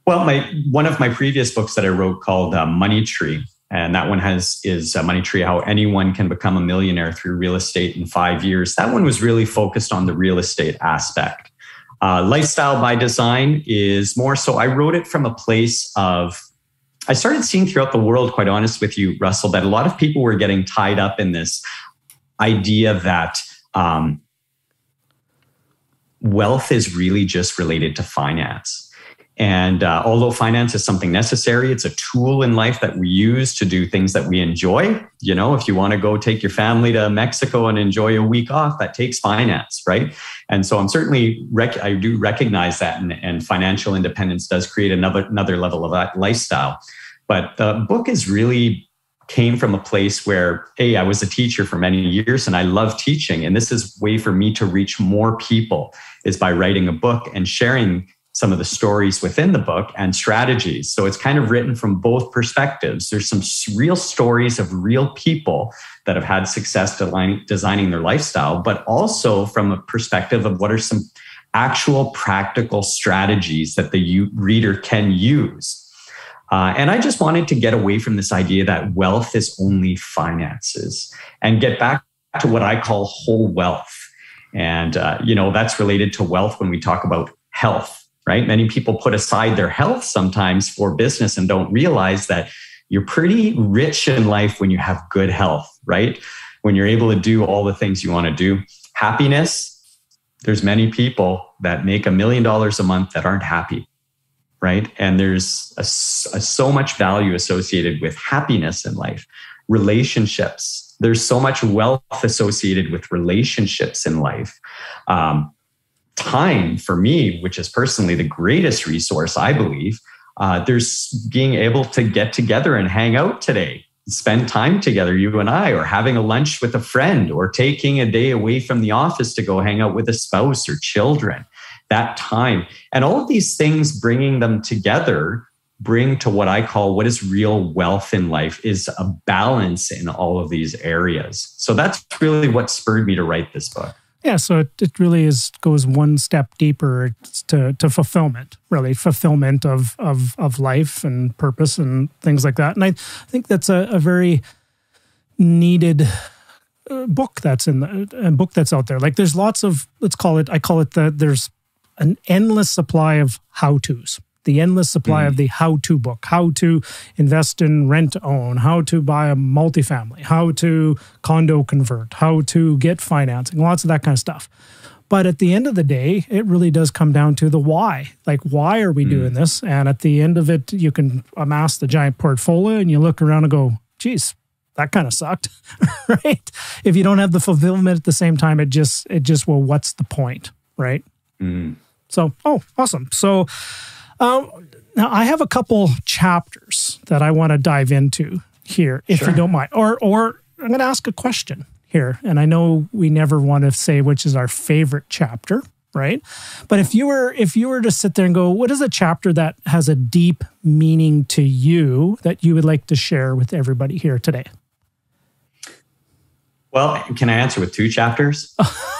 Well, one of my previous books that I wrote called Money Tree, and that one is Money Tree, How Anyone Can Become a Millionaire Through Real Estate in 5 years. That one was really focused on the real estate aspect. Lifestyle by Design is more so, I wrote it from a place of, I started seeing throughout the world, quite honest with you, Russell, that a lot of people were getting tied up in this idea that wealth is really just related to finance. And although finance is something necessary, it's a tool in life that we use to do things that we enjoy. You know, if you want to go take your family to Mexico and enjoy a week off, that takes finance, right? And so I'm certainly, I do recognize that, and financial independence does create another level of that lifestyle. But the book is really came from a place where, I was a teacher for many years and I love teaching. And this is a way for me to reach more people, is by writing a book and sharing some of the stories within the book and strategies. So it's kind of written from both perspectives. There's some real stories of real people that have had success designing their lifestyle, but also from a perspective of what are some actual practical strategies that the reader can use. And I just wanted to get away from this idea that wealth is only finances and get back to what I call whole wealth. And, that's related to wealth when we talk about health. Right? Many people put aside their health sometimes for business and don't realize that you're pretty rich in life when you have good health, right? When you're able to do all the things you want to do. Happiness, there's many people that make $1 million a month that aren't happy, right? And there's so much value associated with happiness in life. Relationships, there's so much wealth associated with relationships in life. Time for me, which is personally the greatest resource, I believe, there's being able to get together and hang out today, spend time together, you and I, or having a lunch with a friend, or taking a day away from the office to go hang out with a spouse or children. That time and all of these things, bringing them together, bring to what I call what is real wealth in life, is a balance in all of these areas. So that's really what spurred me to write this book. Yeah, so it really goes one step deeper to fulfillment, really fulfillment of life and purpose and things like that. And I think that's a very needed book that's a book that's out there. Like there's lots of, I call it there's an endless supply of how-tos. The endless supply of the how-to book, how to invest in rent to own, how to buy a multifamily, how to condo convert, how to get financing, lots of that kind of stuff. But at the end of the day, it really does come down to the why. Like, why are we doing this? And at the end of it, you can amass the giant portfolio and you look around and go, geez, that kind of sucked, right? If you don't have the fulfillment at the same time, it just, well, what's the point, right? So, awesome. So, now I have a couple chapters that I want to dive into here, if you don't mind. Or I'm going to ask a question here. And I know we never want to say which is our favorite chapter, right? But if you were to sit there and go, what is a chapter that has a deep meaning to you that you would like to share with everybody here today? Well, can I answer with 2 chapters?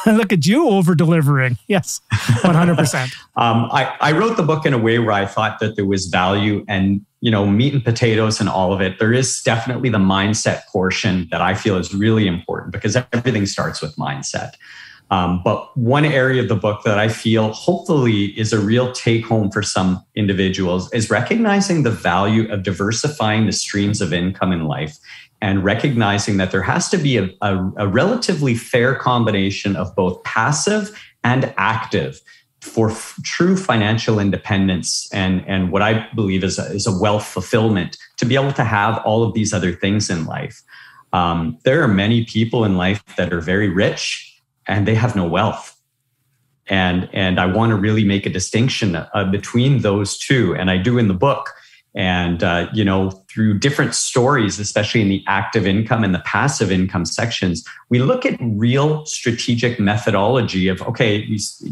Look at you over-delivering. Yes, 100%. I wrote the book in a way where I thought that there was value and, meat and potatoes and all of it. There is definitely the mindset portion that I feel is really important because everything starts with mindset. But one area of the book that I feel hopefully is a real take home for some individuals is recognizing the value of diversifying the streams of income in life and recognizing that there has to be a relatively fair combination of both passive and active for true financial independence and what I believe is a wealth fulfillment to be able to have all of these other things in life. There are many people in life that are very rich and they have no wealth. And I want to really make a distinction between those two. And I do in the book. And, through different stories, especially in the active income and the passive income sections, we look at real strategic methodology of, okay,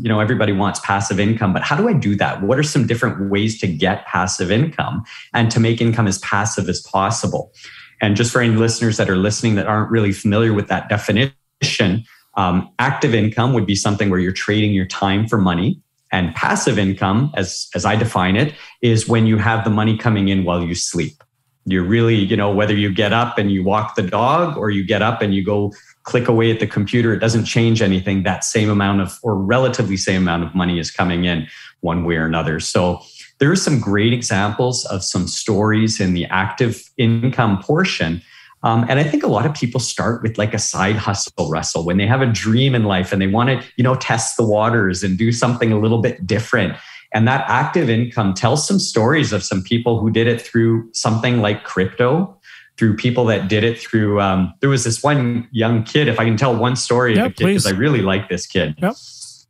everybody wants passive income, but how do I do that? What are some different ways to get passive income and to make income as passive as possible? And just for any listeners that are listening that aren't really familiar with that definition, active income would be something where you're trading your time for money. And passive income, as I define it, is when you have the money coming in while you sleep. You're really, whether you get up and you walk the dog or you get up and you go click away at the computer, it doesn't change anything. That same amount of, or relatively same amount of money is coming in one way or another. So there are some great examples of some stories in the active income portion. And I think a lot of people start with like a side hustle, Russell, when they have a dream in life and they want to, test the waters and do something a little bit different. And that active income tells some stories of some people who did it through something like crypto, through people that did it through, there was this one young kid, if I can tell one story of the kid, because I really like this kid. Yep.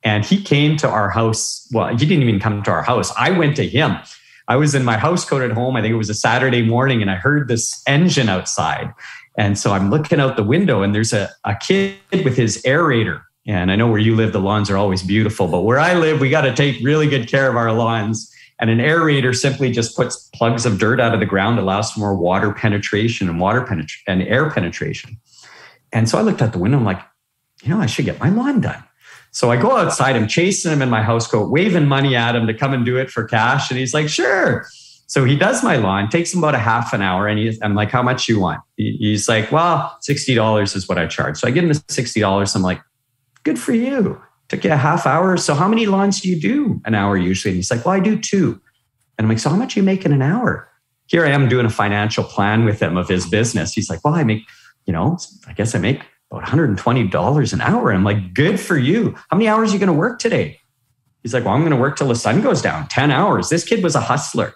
And he came to our house. Well, he didn't even come to our house. I went to him. I was in my house coat at home. I think it was a Saturday morning and I heard this engine outside. And so I'm looking out the window and there's a kid with his aerator. And I know where you live, the lawns are always beautiful, but where I live, we got to take really good care of our lawns. And an aerator simply just puts plugs of dirt out of the ground, allows for more water penetration and air penetration. And so I looked out the window, I'm like, I should get my lawn done. So I go outside, I'm chasing him in my house coat, waving money at him to come and do it for cash. And he's like, sure. So he does my lawn, takes him about a half an hour. And I'm like, how much you want? He's like, well, $60 is what I charge. So I give him the $60. I'm like, good for you. Took you a half hour. So how many lawns do you do an hour usually? And he's like, well, I do 2. And I'm like, so how much are you making an hour? Here I am doing a financial plan with him of his business. He's like, well, I make, I guess I make about $120 an hour. And I'm like, good for you. How many hours are you going to work today? He's like, well, I'm going to work till the sun goes down, 10 hours. This kid was a hustler.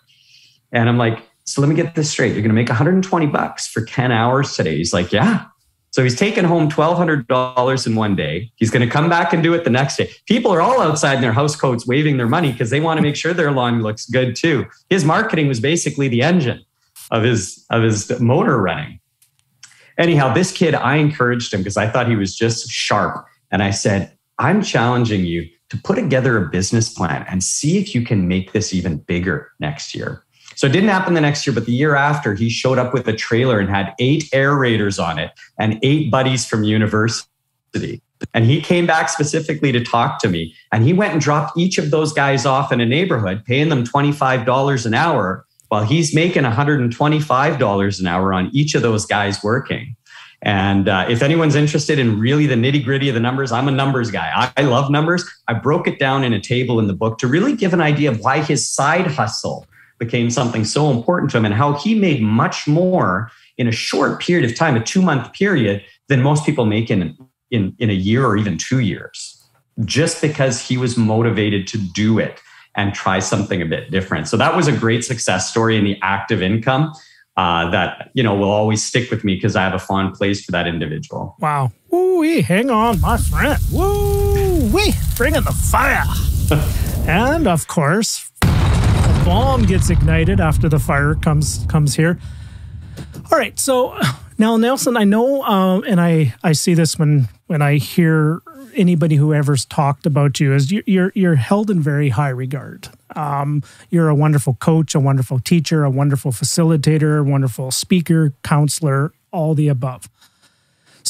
And I'm like, so let me get this straight. You're going to make $120 for 10 hours today. He's like, yeah. So he's taking home $1,200 in one day. He's going to come back and do it the next day. People are all outside in their house coats waving their money because they want to make sure their lawn looks good too. His marketing was basically the engine of his motor running. Anyhow, this kid, I encouraged him because I thought he was just sharp. And I said, I'm challenging you to put together a business plan and see if you can make this even bigger next year. So it didn't happen the next year, but the year after, he showed up with a trailer and had 8 aerators on it and 8 buddies from university. And he came back specifically to talk to me. And he went and dropped each of those guys off in a neighborhood, paying them $25 an hour while he's making $125 an hour on each of those guys working. And if anyone's interested in really the nitty gritty of the numbers, I'm a numbers guy. I love numbers. I broke it down in a table in the book to really give an idea of why his side hustle became something so important to him and how he made much more in a short period of time, a 2-month period, than most people make in a year or even 2 years, just because he was motivated to do it and try something a bit different. So that was a great success story in the active income that, will always stick with me because I have a fond place for that individual. Wow. Woo-wee, hang on, my friend. Woo-wee, bringing the fire. And of course, bomb gets ignited after the fire comes here. All right, so now Nelson, I know, and I see this when I hear anybody who ever's talked about you, is you're held in very high regard. You're a wonderful coach, a wonderful teacher, a wonderful facilitator, a wonderful speaker, counselor, all the above.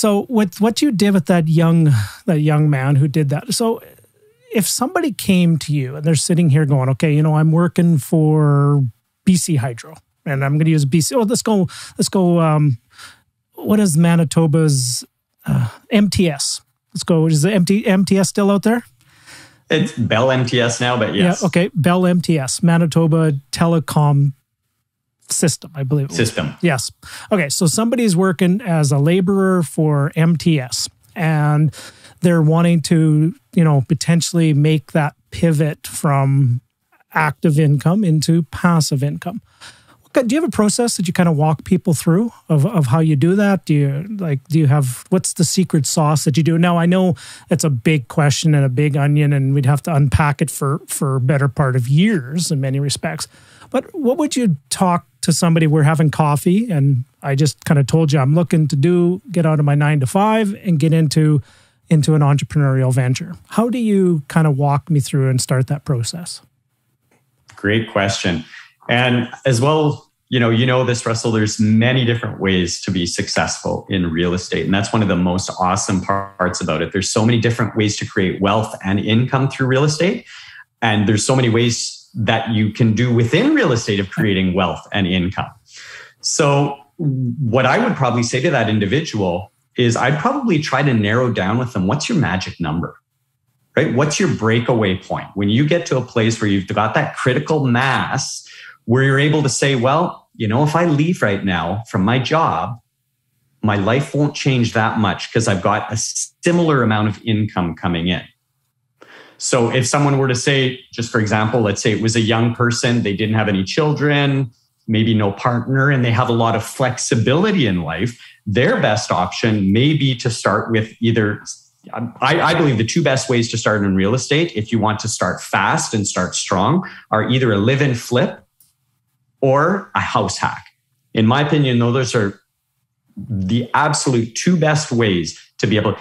So with what you did with that young man who did that, so if somebody came to you and they're sitting here going, okay, I'm working for BC Hydro and I'm going to use BC. Oh, let's go. What is Manitoba's MTS? Let's go. Is the MTS still out there? It's Bell MTS now, but yes. Yeah, okay. Bell MTS, Manitoba Telecom System, I believe. System. Yes. Okay, so somebody's working as a laborer for MTS and they're wanting to, potentially make that pivot from active income into passive income. Do you have a process that you kind of walk people through of how you do that? Do you have, what's the secret sauce that you do? Now, I know it's a big question and a big onion, and we'd have to unpack it for a better part of years in many respects. But what would you talk to somebody? We're having coffee, and I just kind of told you I'm looking to get out of my 9 to 5 and get into an entrepreneurial venture. How do you kind of walk me through and start that process? Great question. And as well, you know this, Russell, there's many different ways to be successful in real estate. And that's one of the most awesome parts about it. There's so many different ways to create wealth and income through real estate. And there's so many ways that you can do within real estate of creating wealth and income. So what I would probably say to that individual is I'd probably try to narrow down with them, what's your magic number? Right? What's your breakaway point? When you get to a place where you've got that critical mass where you're able to say, well, if I leave right now from my job, my life won't change that much because I've got a similar amount of income coming in. So if someone were to say, just for example, let's say it was a young person, they didn't have any children, maybe no partner, and they have a lot of flexibility in life, their best option may be to start with either, I believe the two best ways to start in real estate, if you want to start fast and start strong, are either a live-in flip or a house hack. In my opinion, though, those are the absolute two best ways to be able.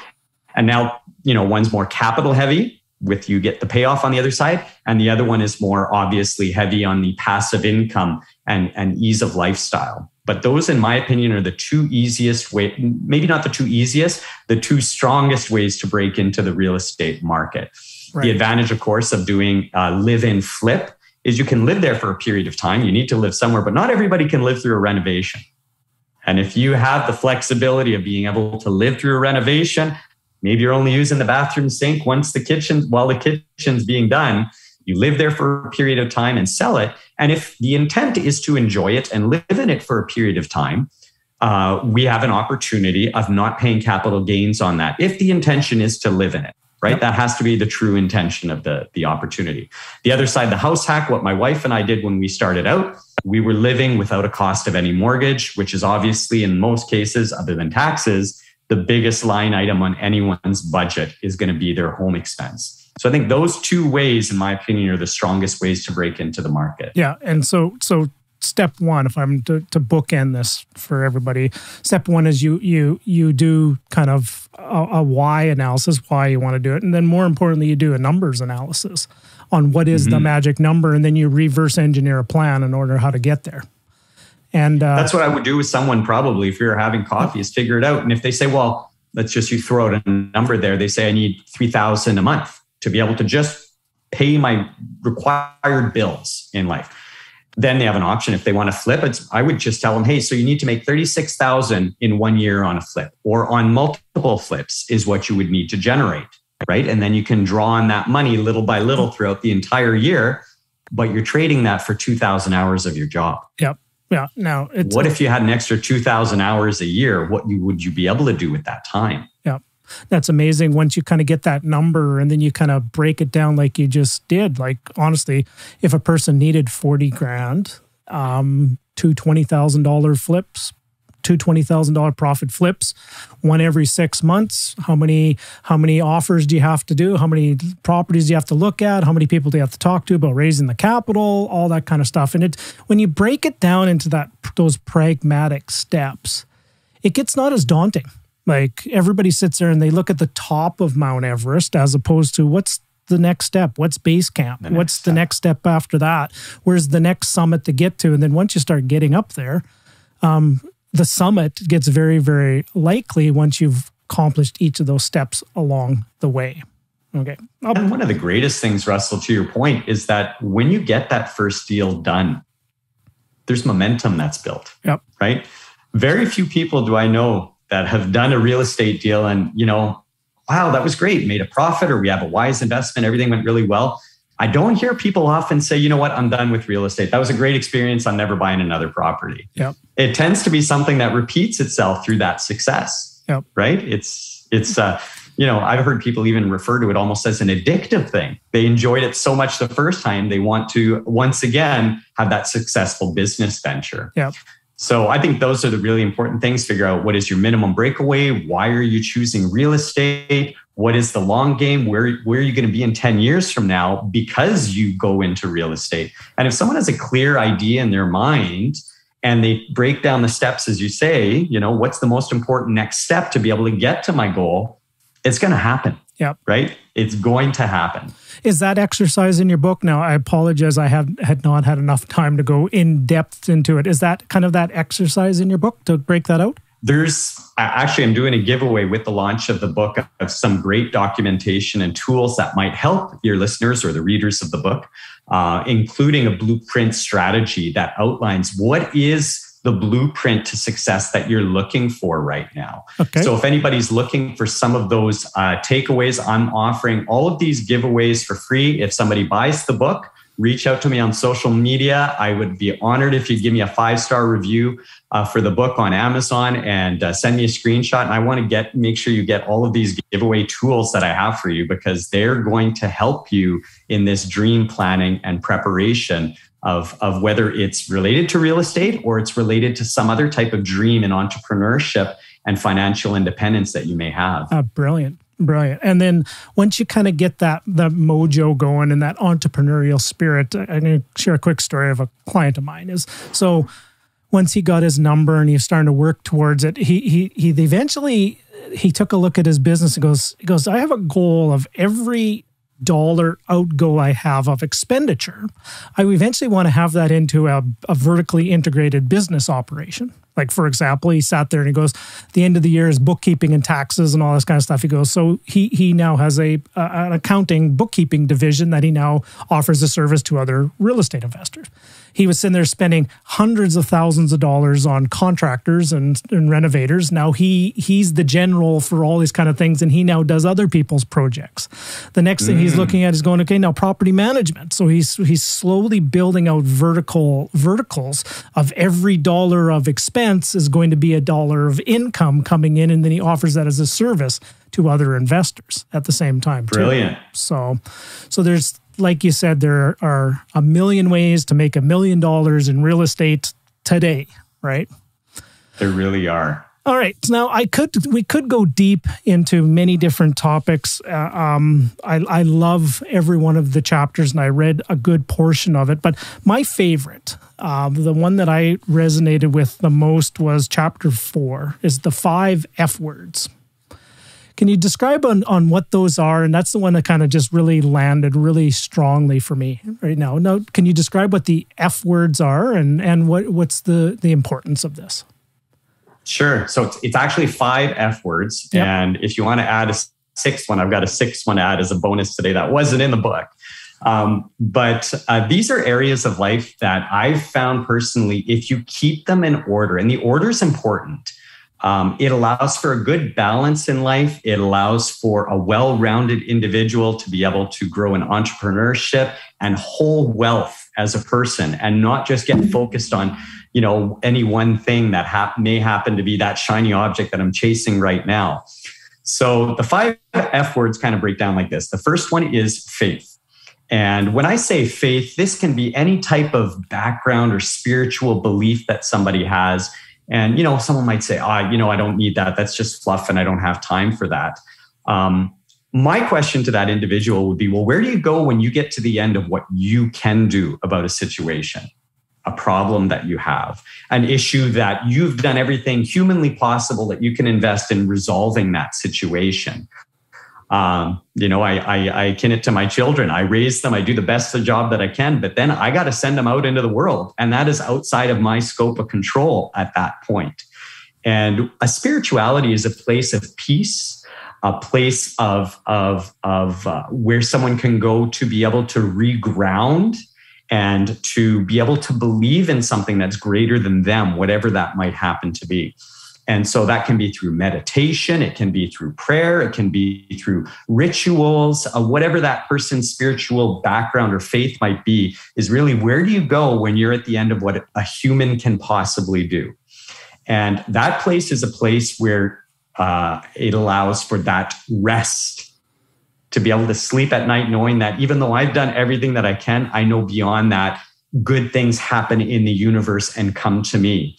And now, one's more capital heavy, with you get the payoff on the other side, and the other one is more obviously heavy on the passive income and ease of lifestyle. But those, in my opinion, are the two easiest way, maybe not the two easiest, the two strongest ways to break into the real estate market. Right. The advantage, of course, of doing a live-in flip is you can live there for a period of time. You need to live somewhere, but not everybody can live through a renovation. And if you have the flexibility of being able to live through a renovation, maybe you're only using the bathroom sink while the kitchen's being done, you live there for a period of time and sell it. And if the intent is to enjoy it and live in it for a period of time, we have an opportunity of not paying capital gains on that if the intention is to live in it. Right? Yep. That has to be the true intention of the opportunity. The other side, the house hack, what my wife and I did when we started out, we were living without a cost of any mortgage, which is obviously in most cases, other than taxes, the biggest line item on anyone's budget is going to be their home expense. So I think those two ways, in my opinion, are the strongest ways to break into the market. Yeah. And so step one, if I'm to bookend this for everybody, step one is you do kind of a why analysis, why you want to do it. And then more importantly, you do a numbers analysis on what is the magic number. And then you reverse engineer a plan in order how to get there. And that's what I would do with someone probably if we were having coffee is figure it out. And if they say, well, let's just, you throw out a number there. They say, I need $3,000 a month to be able to just pay my required bills in life. Then they have an option. If they want to flip it, I would just tell them, hey, so you need to make $36,000 in 1 year on a flip, or on multiple flips is what you would need to generate, right? And then you can draw on that money little by little throughout the entire year, but you're trading that for 2,000 hours of your job. Yep. Yeah. Now, what if you had an extra 2,000 hours a year? What would you be able to do with that time? Yeah. That's amazing once you kind of get that number and then you kind of break it down like you just did. Like, honestly, if a person needed 40 grand, two $20,000 flips, two $20,000 profit flips, one every 6 months, how many offers do you have to do? How many properties do you have to look at? How many people do you have to talk to about raising the capital? All that kind of stuff. And when you break it down into those pragmatic steps, it gets not as daunting. Like, everybody sits there and they look at the top of Mount Everest as opposed to what's the next step? What's base camp? What's the next step after that? Where's the next summit to get to? And then once you start getting up there, the summit gets very, very likely once you've accomplished each of those steps along the way. Okay. And one of the greatest things, Russell, to your point, is that when you get that first deal done, there's momentum that's built, right? Very few people do I know that have done a real estate deal and, wow, that was great, made a profit, or we have a wise investment, everything went really well. I don't hear people often say, you know what, I'm done with real estate. That was a great experience. I'm never buying another property. It tends to be something that repeats itself through that success, right? I've heard people even refer to it almost as an addictive thing. They enjoyed it so much the first time, they want to once again have that successful business venture. So I think those are the really important things. Figure out what is your minimum breakaway? Why are you choosing real estate? What is the long game? Where are you going to be in 10 years from now because you go into real estate? And if someone has a clear idea in their mind and they break down the steps, as you say, what's the most important next step to be able to get to my goal? It's going to happen. Right? It's going to happen. Is that exercise in your book? Now, I apologize. I had not had enough time to go in depth into it. Is that kind of that exercise in your book to break that out? I'm doing a giveaway with the launch of the book of some great documentation and tools that might help your listeners or the readers of the book, including a blueprint strategy that outlines what is the blueprint to success that you're looking for right now. Okay. So if anybody's looking for some of those takeaways, I'm offering all of these giveaways for free. If somebody buys the book, reach out to me on social media. I would be honored if you give me a 5-star review for the book on Amazon and send me a screenshot. And I want to make sure you get all of these giveaway tools that I have for you, because they're going to help you in this dream planning and preparation of whether it's related to real estate or it's related to some other type of dream in entrepreneurship and financial independence that you may have. Brilliant. And then once you kind of get that mojo going and that entrepreneurial spirit, I'm going to share a quick story of a client of mine. So once he got his number and he was starting to work towards it, he eventually took a look at his business and goes, I have a goal of every dollar outgo I have of expenditure, I eventually want to have that into a vertically integrated business operation. Like, for example, he sat there and he goes, the end of the year is bookkeeping and taxes and all this kind of stuff. He goes, so he now has an accounting bookkeeping division that he now offers a service to other real estate investors. He was sitting there spending hundreds of thousands of dollars on contractors and renovators. Now he's the general for all these kind of things, and he now does other people's projects. The next thing he's looking at is going, okay, now property management. So he's slowly building out verticals of every dollar of expense is going to be a dollar of income coming in, and then he offers that as a service to other investors at the same time. Brilliant. So there's, like you said, there are a million ways to make $1 million in real estate today, right? There really are. All right. Now, we could go deep into many different topics. I love every one of the chapters, and I read a good portion of it. But my favorite, the one that I resonated with the most, was chapter 4, is the 5 F words. Can you describe on what those are? And that's the one that kind of just really landed really strongly for me right now. Now, can you describe what the F words are and what's the importance of this? Sure. So it's actually 5 F words. Yep. And if you want to add a 6th one, I've got a 6th one to add as a bonus today that wasn't in the book. But these are areas of life that I've found personally, if you keep them in order, and the order is important, it allows for a good balance in life. It allows for a well-rounded individual to be able to grow in entrepreneurship and whole wealth as a person, and not just get focused on, any one thing that may happen to be that shiny object that I'm chasing right now. So the 5 F words kind of break down like this. The first one is faith. And when I say faith, this can be any type of background or spiritual belief that somebody has. And, someone might say, I don't need that. That's just fluff and I don't have time for that. My question to that individual would be, well, where do you go when you get to the end of what you can do about a situation, a problem that you have, an issue that you've done everything humanly possible that you can invest in resolving that situation? I akin it to my children. I raise them. I do the best job that I can, but then I got to send them out into the world. And that is outside of my scope of control at that point. And a spirituality is a place of peace, a place of where someone can go to be able to reground and to be able to believe in something that's greater than them, whatever that might happen to be. And so that can be through meditation, it can be through prayer, it can be through rituals, whatever that person's spiritual background or faith might be, is really where do you go when you're at the end of what a human can possibly do? And that place is a place where it allows for that rest, to be able to sleep at night knowing that even though I've done everything that I can, I know beyond that, good things happen in the universe and come to me.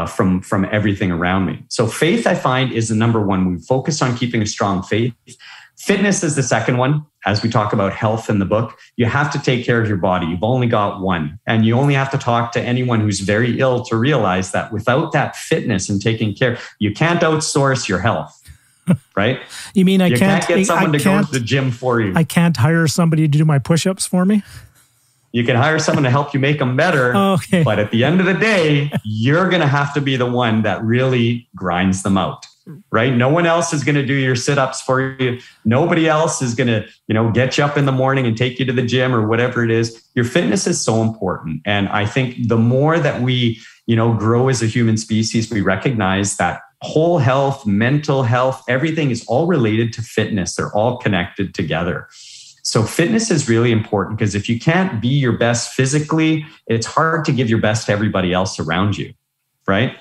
From everything around me. So faith, I find, is the number one. We focus on keeping a strong faith. Fitness is the second one. As we talk about health in the book, you have to take care of your body. You've only got one. And you only have to talk to anyone who's very ill to realize that without that fitness and taking care, you can't outsource your health, right? You mean you can't get someone to go to the gym for you. I can't hire somebody to do my push-ups for me? You can hire someone to help you make them better. Okay. But at the end of the day, you're going to have to be the one that really grinds them out, right? No one else is going to do your sit-ups for you. Nobody else is going to, get you up in the morning and take you to the gym or whatever it is. Your fitness is so important. And I think the more that we, grow as a human species, we recognize that whole health, mental health, everything is all related to fitness. They're all connected together. So fitness is really important because if you can't be your best physically, it's hard to give your best to everybody else around you, right?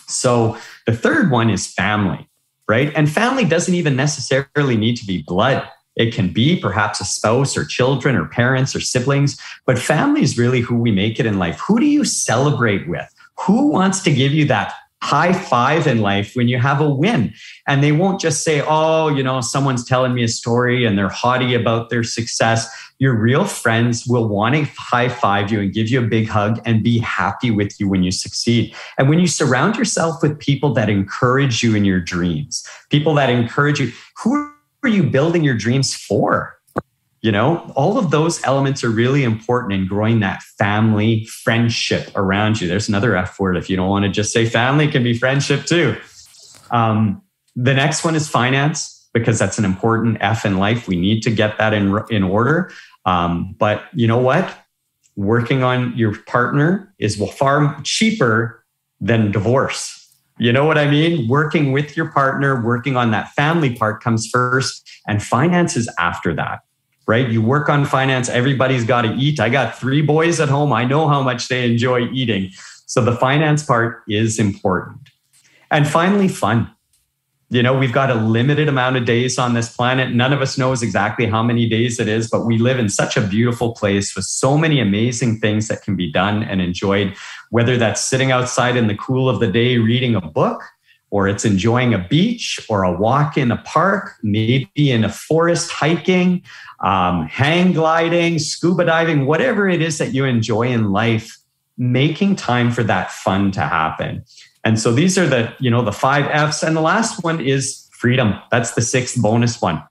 So the third one is family, right? And family doesn't even necessarily need to be blood. It can be perhaps a spouse or children or parents or siblings, but family is really who we make it in life. Who do you celebrate with? Who wants to give you that high five in life when you have a win? And they won't just say, someone's telling me a story and they're haughty about their success. Your real friends will want to high five you and give you a big hug and be happy with you when you succeed. And when you surround yourself with people that encourage you in your dreams, people that encourage you, who are you building your dreams for? All of those elements are really important in growing that family friendship around you. There's another F word. If you don't want to just say family, it can be friendship too. The next one is finance, because that's an important F in life. We need to get that in order. But you know what? Working on your partner is far cheaper than divorce. You know what I mean? Working with your partner, working on that family part comes first, and finance is after that. Right? You work on finance. Everybody's got to eat. I got 3 boys at home. I know how much they enjoy eating. So the finance part is important. And finally, fun. We've got a limited amount of days on this planet. None of us knows exactly how many days it is, but we live in such a beautiful place with so many amazing things that can be done and enjoyed, whether that's sitting outside in the cool of the day, reading a book, or it's enjoying a beach or a walk in a park, maybe in a forest hiking, hang gliding, scuba diving, whatever it is that you enjoy in life, making time for that fun to happen. And so these are the 5 F's. And the last one is freedom. That's the 6th bonus one.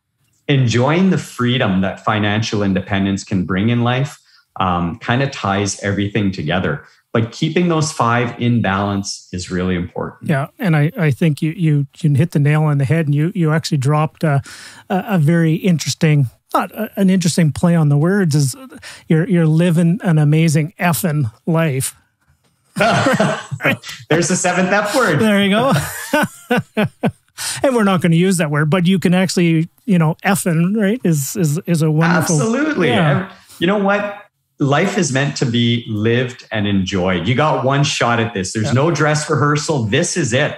Enjoying the freedom that financial independence can bring in life kind of ties everything together. But keeping those 5 in balance is really important. Yeah, and I think you hit the nail on the head, and you actually dropped a very interesting, not an interesting play on the words, is you're living an amazing effing life. There's the 7th F word. There you go. And we're not going to use that word, but you can actually, effing, right, is a wonderful. Absolutely. Yeah. You know what? Life is meant to be lived and enjoyed. You got one shot at this. There's no dress rehearsal. This is it.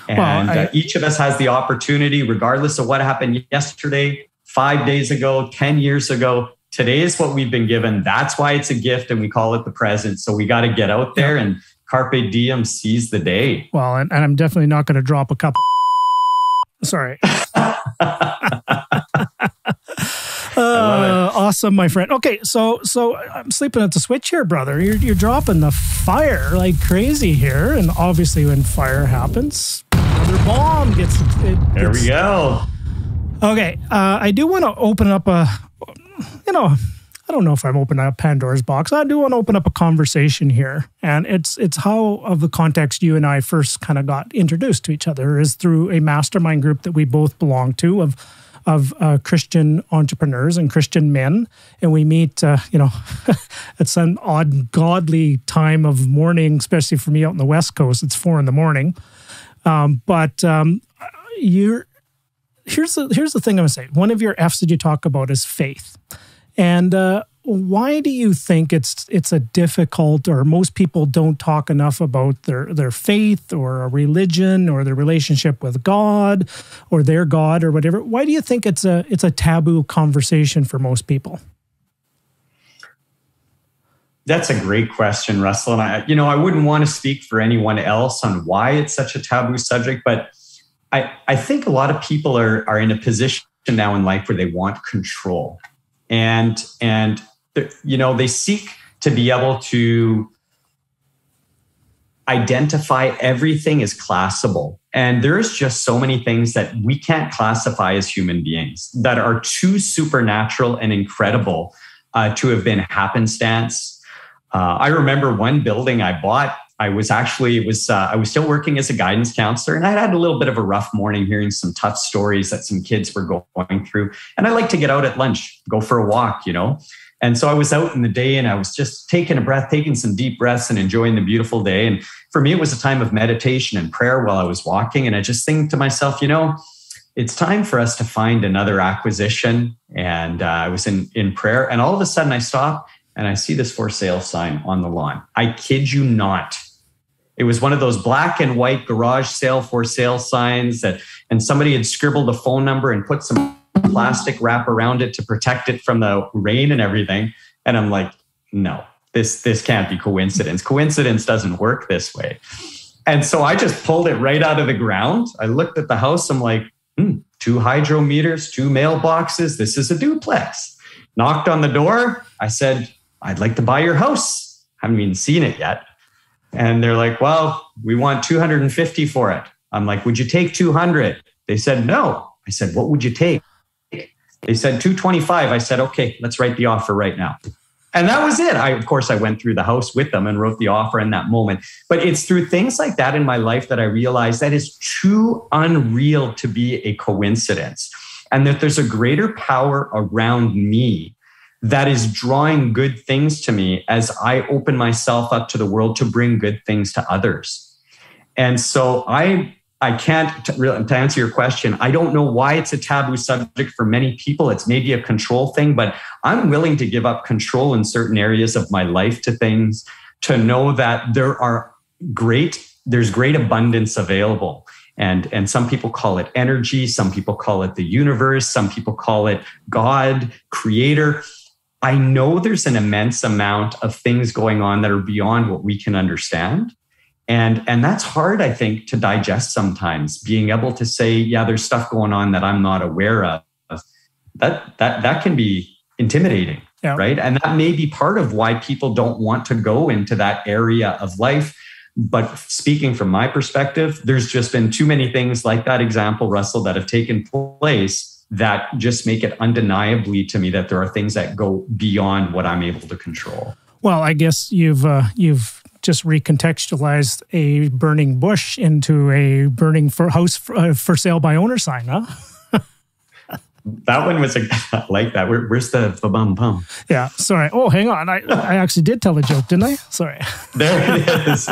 And each of us has the opportunity, regardless of what happened yesterday, 5 days ago, 10 years ago. Today is what we've been given. That's why it's a gift, and we call it the present. So we got to get out there and carpe diem, seize the day. Well, and I'm definitely not going to drop a couple. Sorry. Awesome, my friend. Okay, so I'm sleeping at the switch here, brother. You're dropping the fire like crazy here, and obviously when fire happens, another bomb gets. There we go. Okay, I do want to open up a don't know if I'm opening up Pandora's box. I do want to open up a conversation here. And it's how, of the context you and I first kind of got introduced to each other is through a mastermind group that we both belong to of Christian entrepreneurs and Christian men. And we meet, at some odd, godly time of morning, especially for me out in the West Coast. It's 4 a.m. Here's the thing I'm going to say. One of your F's that you talk about is faith. And why do you think it's a difficult, or most people don't talk enough about their faith or a religion or their relationship with God or their God or whatever? Why do you think it's a taboo conversation for most people? That's a great question, Russell. And I wouldn't want to speak for anyone else on why it's such a taboo subject, but I think a lot of people are in a position now in life where they want control. And they seek to be able to identify everything as classable. And there's just so many things that we can't classify as human beings that are too supernatural and incredible to have been happenstance. I remember one building I bought. I was still working as a guidance counselor, and I had a little bit of a rough morning hearing some tough stories that some kids were going through. And I like to get out at lunch, go for a walk, And so I was out in the day and I was just taking some deep breaths and enjoying the beautiful day. And for me, it was a time of meditation and prayer while I was walking. And I just think to myself, it's time for us to find another acquisition. And I was in prayer, and all of a sudden I stop and I see this for sale sign on the lawn. I kid you not. It was one of those black and white garage sale for sale signs and somebody had scribbled a phone number and put some plastic wrap around it to protect it from the rain and everything. And I'm like, no, this can't be coincidence. Coincidence doesn't work this way. And so I just pulled it right out of the ground. I looked at the house. I'm like, 2 hydrometers, 2 mailboxes. This is a duplex. Knocked on the door. I said, I'd like to buy your house. Haven't even seen it yet. And they're like, well, we want $250 for it. I'm like, would you take 200? They said, no. I said, what would you take? They said $225. I said, okay, let's write the offer right now. And that was it. Of course, I went through the house with them and wrote the offer in that moment. But it's through things like that in my life that I realized that is too unreal to be a coincidence. And that there's a greater power around me that is drawing good things to me as I open myself up to the world to bring good things to others. And so I can't, to answer your question, I don't know why it's a taboo subject for many people. It's maybe a control thing, but I'm willing to give up control in certain areas of my life to things, to know that there's great abundance available. And some people call it energy. Some people call it the universe. Some people call it God, creator. I know there's an immense amount of things going on that are beyond what we can understand. And that's hard, I think, to digest sometimes, being able to say, yeah, there's stuff going on that I'm not aware of. That can be intimidating, right? And that may be part of why people don't want to go into that area of life. But speaking from my perspective, there's just been too many things like that example, Russell, that have taken place that just make it undeniably to me that there are things that go beyond what I'm able to control. Well, I guess you've just recontextualized a burning bush into a burning house for sale by owner sign, huh? That one was like that. Where's the bum bum? Yeah, sorry. Oh, hang on. I actually did tell a joke, didn't I? Sorry. There it is.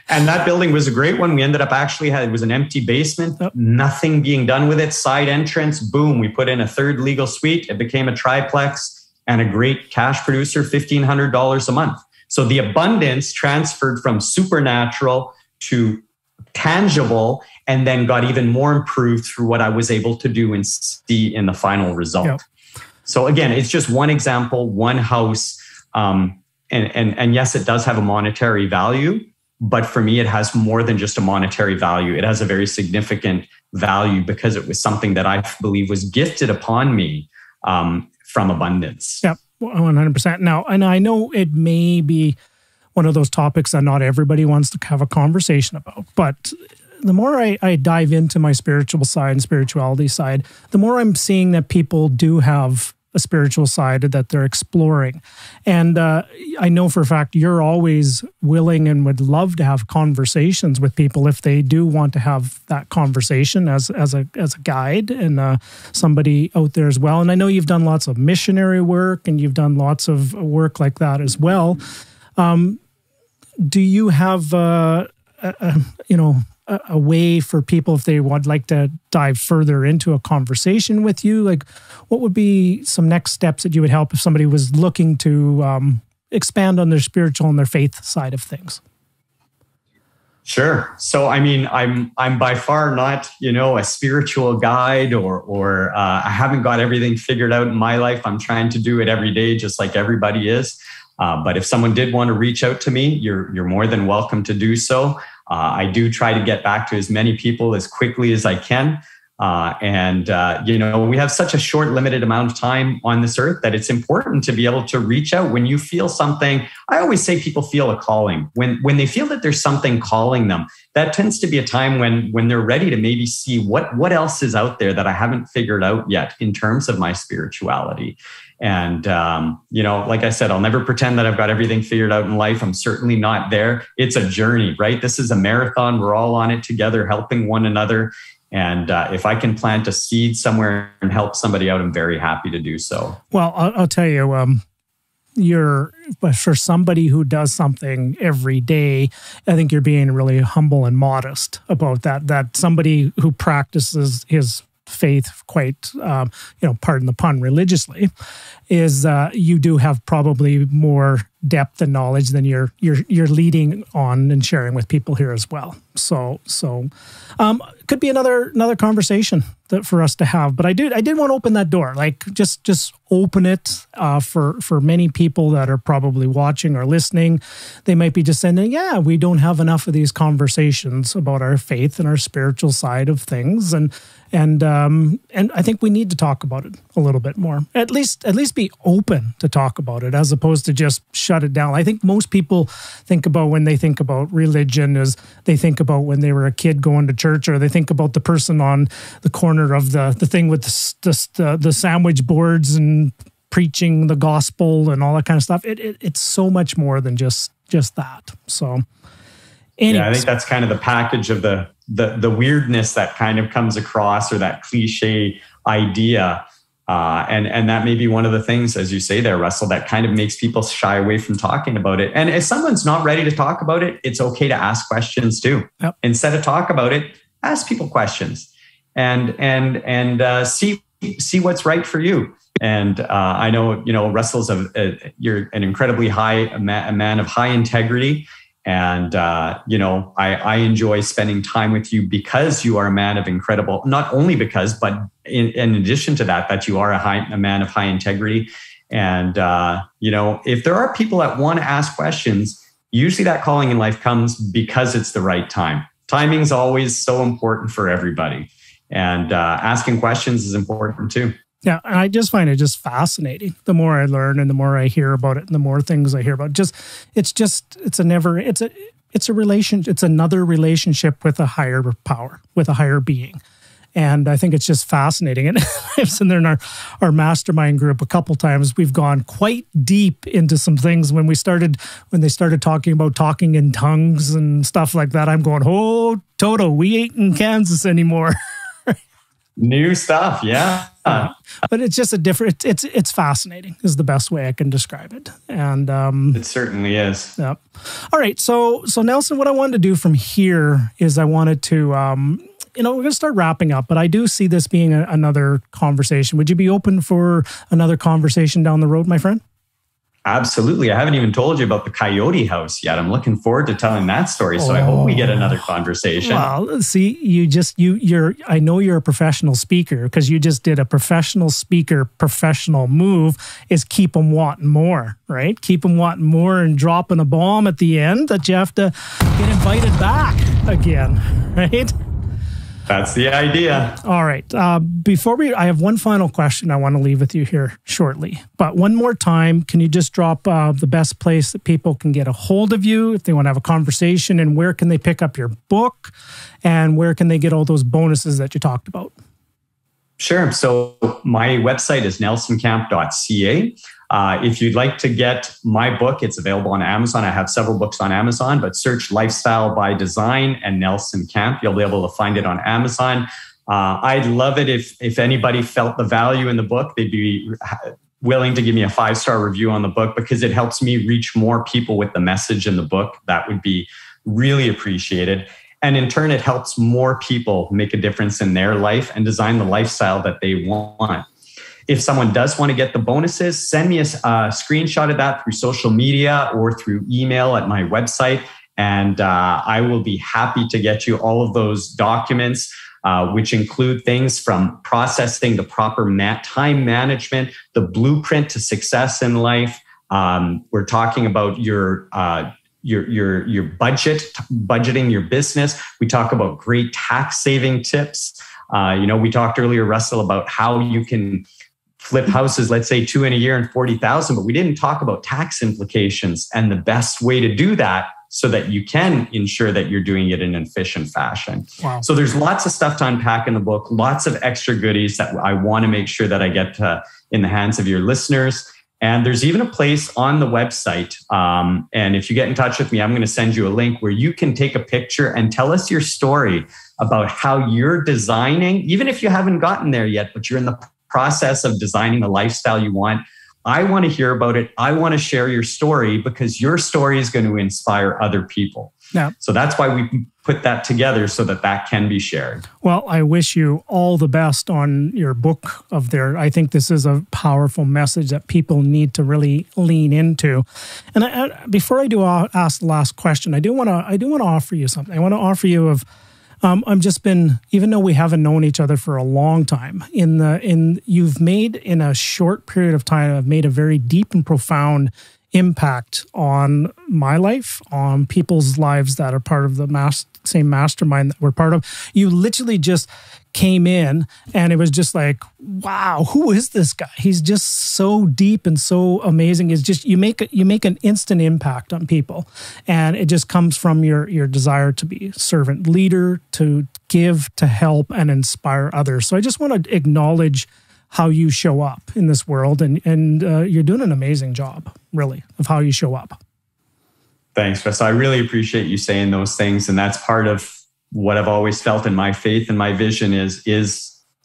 And that building was a great one. We ended up it was an empty basement, nothing being done with it. Side entrance, boom. We put in a third legal suite. It became a triplex and a great cash producer, $1,500 a month. So the abundance transferred from supernatural to tangible, and then got even more improved through what I was able to do and see in the final result. Yep. So again, it's just one example, one house. And yes, it does have a monetary value, but for me, it has more than just a monetary value. It has a very significant value because it was something that I believe was gifted upon me from abundance. Yep, 100%. Now, and I know it may be one of those topics that not everybody wants to have a conversation about, but the more I dive into my spiritual side and spirituality side, the more I'm seeing that people do have a spiritual side that they're exploring. And I know for a fact you're always willing and would love to have conversations with people if they do want to have that conversation as a guide and somebody out there as well. And I know you've done lots of missionary work and you've done lots of work like that as well. Do you have a way for people if they would like to dive further into a conversation with you? Like, what would be some next steps that you would help if somebody was looking to expand on their spiritual and their faith side of things? Sure. So, I mean, I'm by far not, a spiritual guide or I haven't got everything figured out in my life. I'm trying to do it every day, just like everybody is. But if someone did want to reach out to me, you're more than welcome to do so. I do try to get back to as many people as quickly as I can. We have such a short, limited amount of time on this earth that it's important to be able to reach out when you feel something. I always say people feel a calling. When they feel that there's something calling them, that tends to be a time when they're ready to maybe see what else is out there that I haven't figured out yet in terms of my spirituality. And, like I said, I'll never pretend that I've got everything figured out in life. I'm certainly not there. It's a journey, right? This is a marathon. We're all on it together, helping one another. And if I can plant a seed somewhere and help somebody out, I'm very happy to do so. Well, I'll tell you, for somebody who does something every day, I think you're being really humble and modest about that. That somebody who practices his faith quite, pardon the pun, religiously, is you do have probably more depth and knowledge than you're leading on and sharing with people here as well. So could be another conversation for us to have. But I did want to open that door, like just open it for many people that are probably watching or listening. They might be just saying, yeah, we don't have enough of these conversations about our faith and our spiritual side of things, and I think we need to talk about it a little bit more. At least be open to talk about it, as opposed to just shut it down. I think most people think about, when they think about religion, is they think about when they were a kid going to church, or they think about the person on the corner of the thing with the sandwich boards and preaching the gospel and all that kind of stuff. It's so much more than just that. So, anyways. Yeah, I think that's kind of the package of the weirdness that kind of comes across, or that cliche idea. And that may be one of the things, as you say there, Russell, that kind of makes people shy away from talking about it. And if someone's not ready to talk about it, it's okay to ask questions too. Yep. Instead of talk about it, ask people questions and see what's right for you. And I know, Russell's you're an incredibly a man of high integrity. And, I enjoy spending time with you because you are a man of incredible, not only because, but in addition to that you are a man of high integrity. And, if there are people that want to ask questions, usually that calling in life comes because it's the right time. Timing is always so important for everybody. And asking questions is important too. Yeah, and I just find it just fascinating. The more I learn and the more I hear about it and the more things I hear about it, it's another relationship with a higher power, with a higher being. And I think it's just fascinating. And I've been there in our mastermind group a couple times. We've gone quite deep into some things when they started talking about talking in tongues and stuff like that. I'm going, oh, Toto, we ain't in Kansas anymore. New stuff, yeah. But it's just it's fascinating is the best way I can describe it. And it certainly is. Yeah. All right. So Nelson, what I wanted to do from here is I wanted to, we're going to start wrapping up, but I do see this being another conversation. Would you be open for another conversation down the road, my friend? Absolutely. I haven't even told you about the Coyote House yet. I'm looking forward to telling that story. So I hope we get another conversation. Well, see, I know you're a professional speaker, because you just did a professional move is keep them wanting more, right? Keep them wanting more and dropping a bomb at the end that you have to get invited back again, right? That's the idea. All right. I have one final question I want to leave with you here shortly. But one more time, can you just drop the best place that people can get a hold of you if they want to have a conversation, and where can they pick up your book, and where can they get all those bonuses that you talked about? Sure. So my website is nelsoncamp.ca. If you'd like to get my book, it's available on Amazon. I have several books on Amazon, but search Lifestyle by Design and Nelson Camp. You'll be able to find it on Amazon. I'd love it if anybody felt the value in the book, they'd be willing to give me a 5-star review on the book, because it helps me reach more people with the message in the book. That would be really appreciated. And in turn, it helps more people make a difference in their life and design the lifestyle that they want. If someone does want to get the bonuses, send me a screenshot of that through social media or through email at my website. And I will be happy to get you all of those documents, which include things from processing, the proper time management, the blueprint to success in life. We're talking about your budgeting your business. We talk about great tax saving tips. We talked earlier, Russell, about how you can flip houses, let's say 2 in a year and 40,000, but we didn't talk about tax implications and the best way to do that so that you can ensure that you're doing it in an efficient fashion. Wow. So there's lots of stuff to unpack in the book, lots of extra goodies that I want to make sure that I get in the hands of your listeners. And there's even a place on the website. And if you get in touch with me, I'm going to send you a link where you can take a picture and tell us your story about how you're designing, even if you haven't gotten there yet, but you're in the process of designing the lifestyle you want. I want to hear about it. I want to share your story, because your story is going to inspire other people. Yeah. So that's why we put that together, so that can be shared. Well, I wish you all the best on your book of there. I think this is a powerful message that people need to really lean into. And before I do ask the last question, I do want to offer you something. I want to offer you I've just been, even though we haven't known each other for a long time, you've made, in a short period of time, I've made a very deep and profound impact on my life, on people's lives that are part of the same mastermind that we're part of. You literally just came in and it was just like, wow, who is this guy? He's just so deep and so amazing. It's just, you make an instant impact on people. And it just comes from your desire to be a servant leader, to give, to help, and inspire others. So I just want to acknowledge how you show up in this world. And you're doing an amazing job, really, of how you show up. Thanks, Russ. I really appreciate you saying those things. And that's part of what I've always felt in my faith and my vision is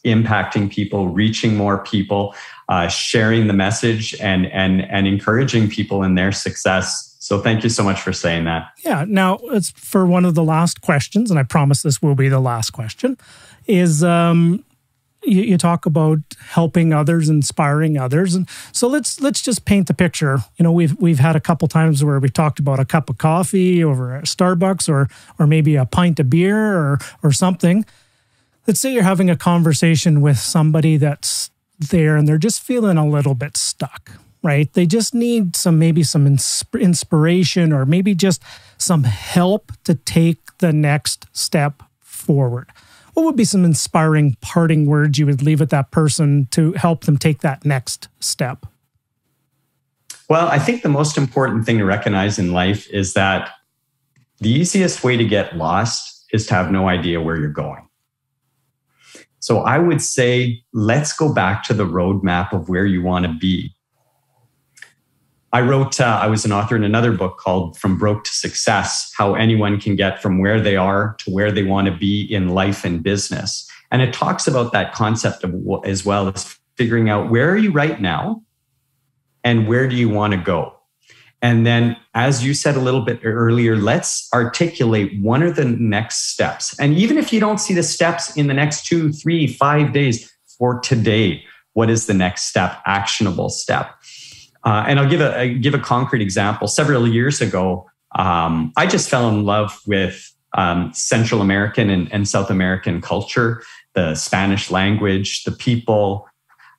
impacting people, reaching more people, sharing the message and encouraging people in their success. So thank you so much for saying that. Yeah. Now, it's for one of the last questions, and I promise this will be the last question, is you talk about helping others, inspiring others. And so let's just paint the picture. We've had a couple times where we talked about a cup of coffee over at Starbucks or maybe a pint of beer or something. Let's say you're having a conversation with somebody that's there and they're just feeling a little bit stuck, right? They just need some inspiration, or maybe just some help to take the next step forward. What would be some inspiring parting words you would leave with that person to help them take that next step? Well, I think the most important thing to recognize in life is that the easiest way to get lost is to have no idea where you're going. So I would say, let's go back to the roadmap of where you want to be. I was an author in another book called From Broke to Success, how anyone can get from where they are to where they want to be in life and business. And it talks about that concept of, as well as figuring out, where are you right now and where do you want to go? And then, as you said a little bit earlier, let's articulate, what are the next steps? And even if you don't see the steps in the next 2, 3, 5 days, for today, what is the next step, actionable step? And I'll give a concrete example. Several years ago, I just fell in love with Central American and South American culture, the Spanish language, the people.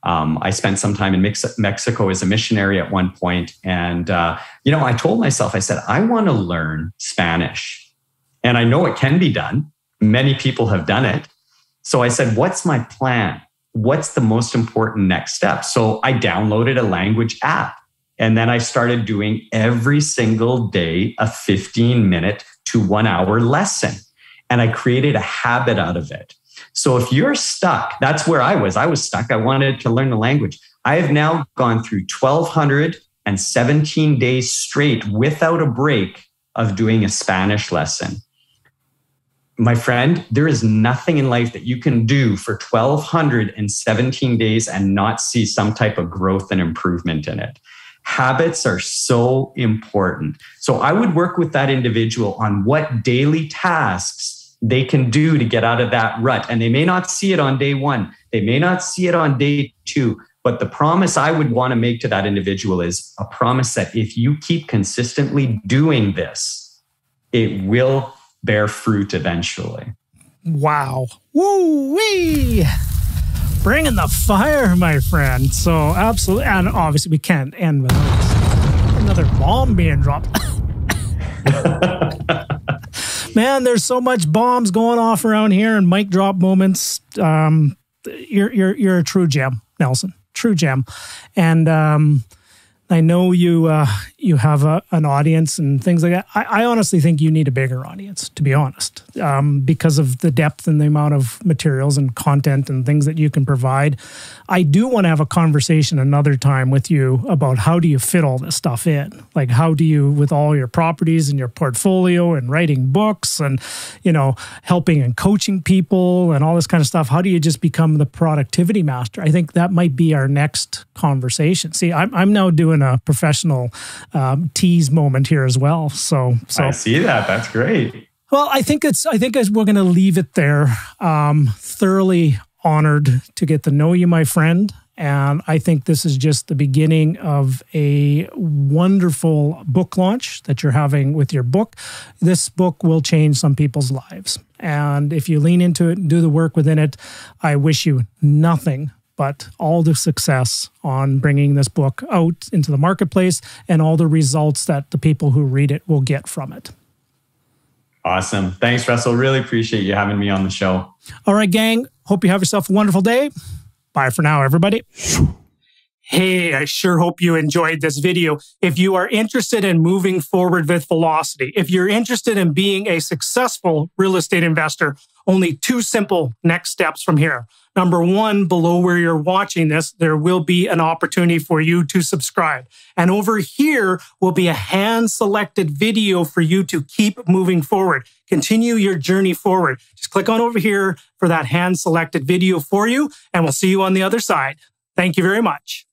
I spent some time in Mexico as a missionary at one point. And, I told myself, I said, I want to learn Spanish. And I know it can be done. Many people have done it. So I said, what's my plan? What's the most important next step? So I downloaded a language app, and then I started doing every single day a 15-minute to 1 hour lesson. And I created a habit out of it. So if you're stuck, that's where I was. I was stuck. I wanted to learn the language. I have now gone through 1,217 days straight without a break of doing a Spanish lesson. My friend, there is nothing in life that you can do for 1,217 days and not see some type of growth and improvement in it. Habits are so important. So I would work with that individual on what daily tasks they can do to get out of that rut. And they may not see it on day one. They may not see it on day two. But the promise I would want to make to that individual is a promise that if you keep consistently doing this, it will bear fruit eventually. Wow. Woo-wee! Bringing the fire, my friend. So absolutely. And obviously we can't end without another bomb being dropped. Man, there's so much bombs going off around here and mic drop moments. You're a true gem, Nelson. True gem. And I know you have an audience and things like that. I honestly think you need a bigger audience, to be honest, because of the depth and the amount of materials and content and things that you can provide. I do want to have a conversation another time with you about how do you fit all this stuff in? Like, how do you, with all your properties and your portfolio and writing books and, you know, helping and coaching people and all this kind of stuff, how do you just become the productivity master? I think that might be our next conversation. See, I'm now doing a professional tease moment here as well. So I see that. That's great. Well, I think we're going to leave it there. Thoroughly honored to get to know you, my friend. And I think this is just the beginning of a wonderful book launch that you're having with your book. This book will change some people's lives. And if you lean into it and do the work within it, I wish you nothing but all the success on bringing this book out into the marketplace and all the results that the people who read it will get from it. Awesome. Thanks, Russell. Really appreciate you having me on the show. All right, gang. Hope you have yourself a wonderful day. Bye for now, everybody. Hey, I sure hope you enjoyed this video. If you are interested in moving forward with velocity, if you're interested in being a successful real estate investor, only 2 simple next steps from here. Number 1, below where you're watching this, there will be an opportunity for you to subscribe. And over here will be a hand-selected video for you to keep moving forward. Continue your journey forward. Just click on over here for that hand-selected video for you, and we'll see you on the other side. Thank you very much.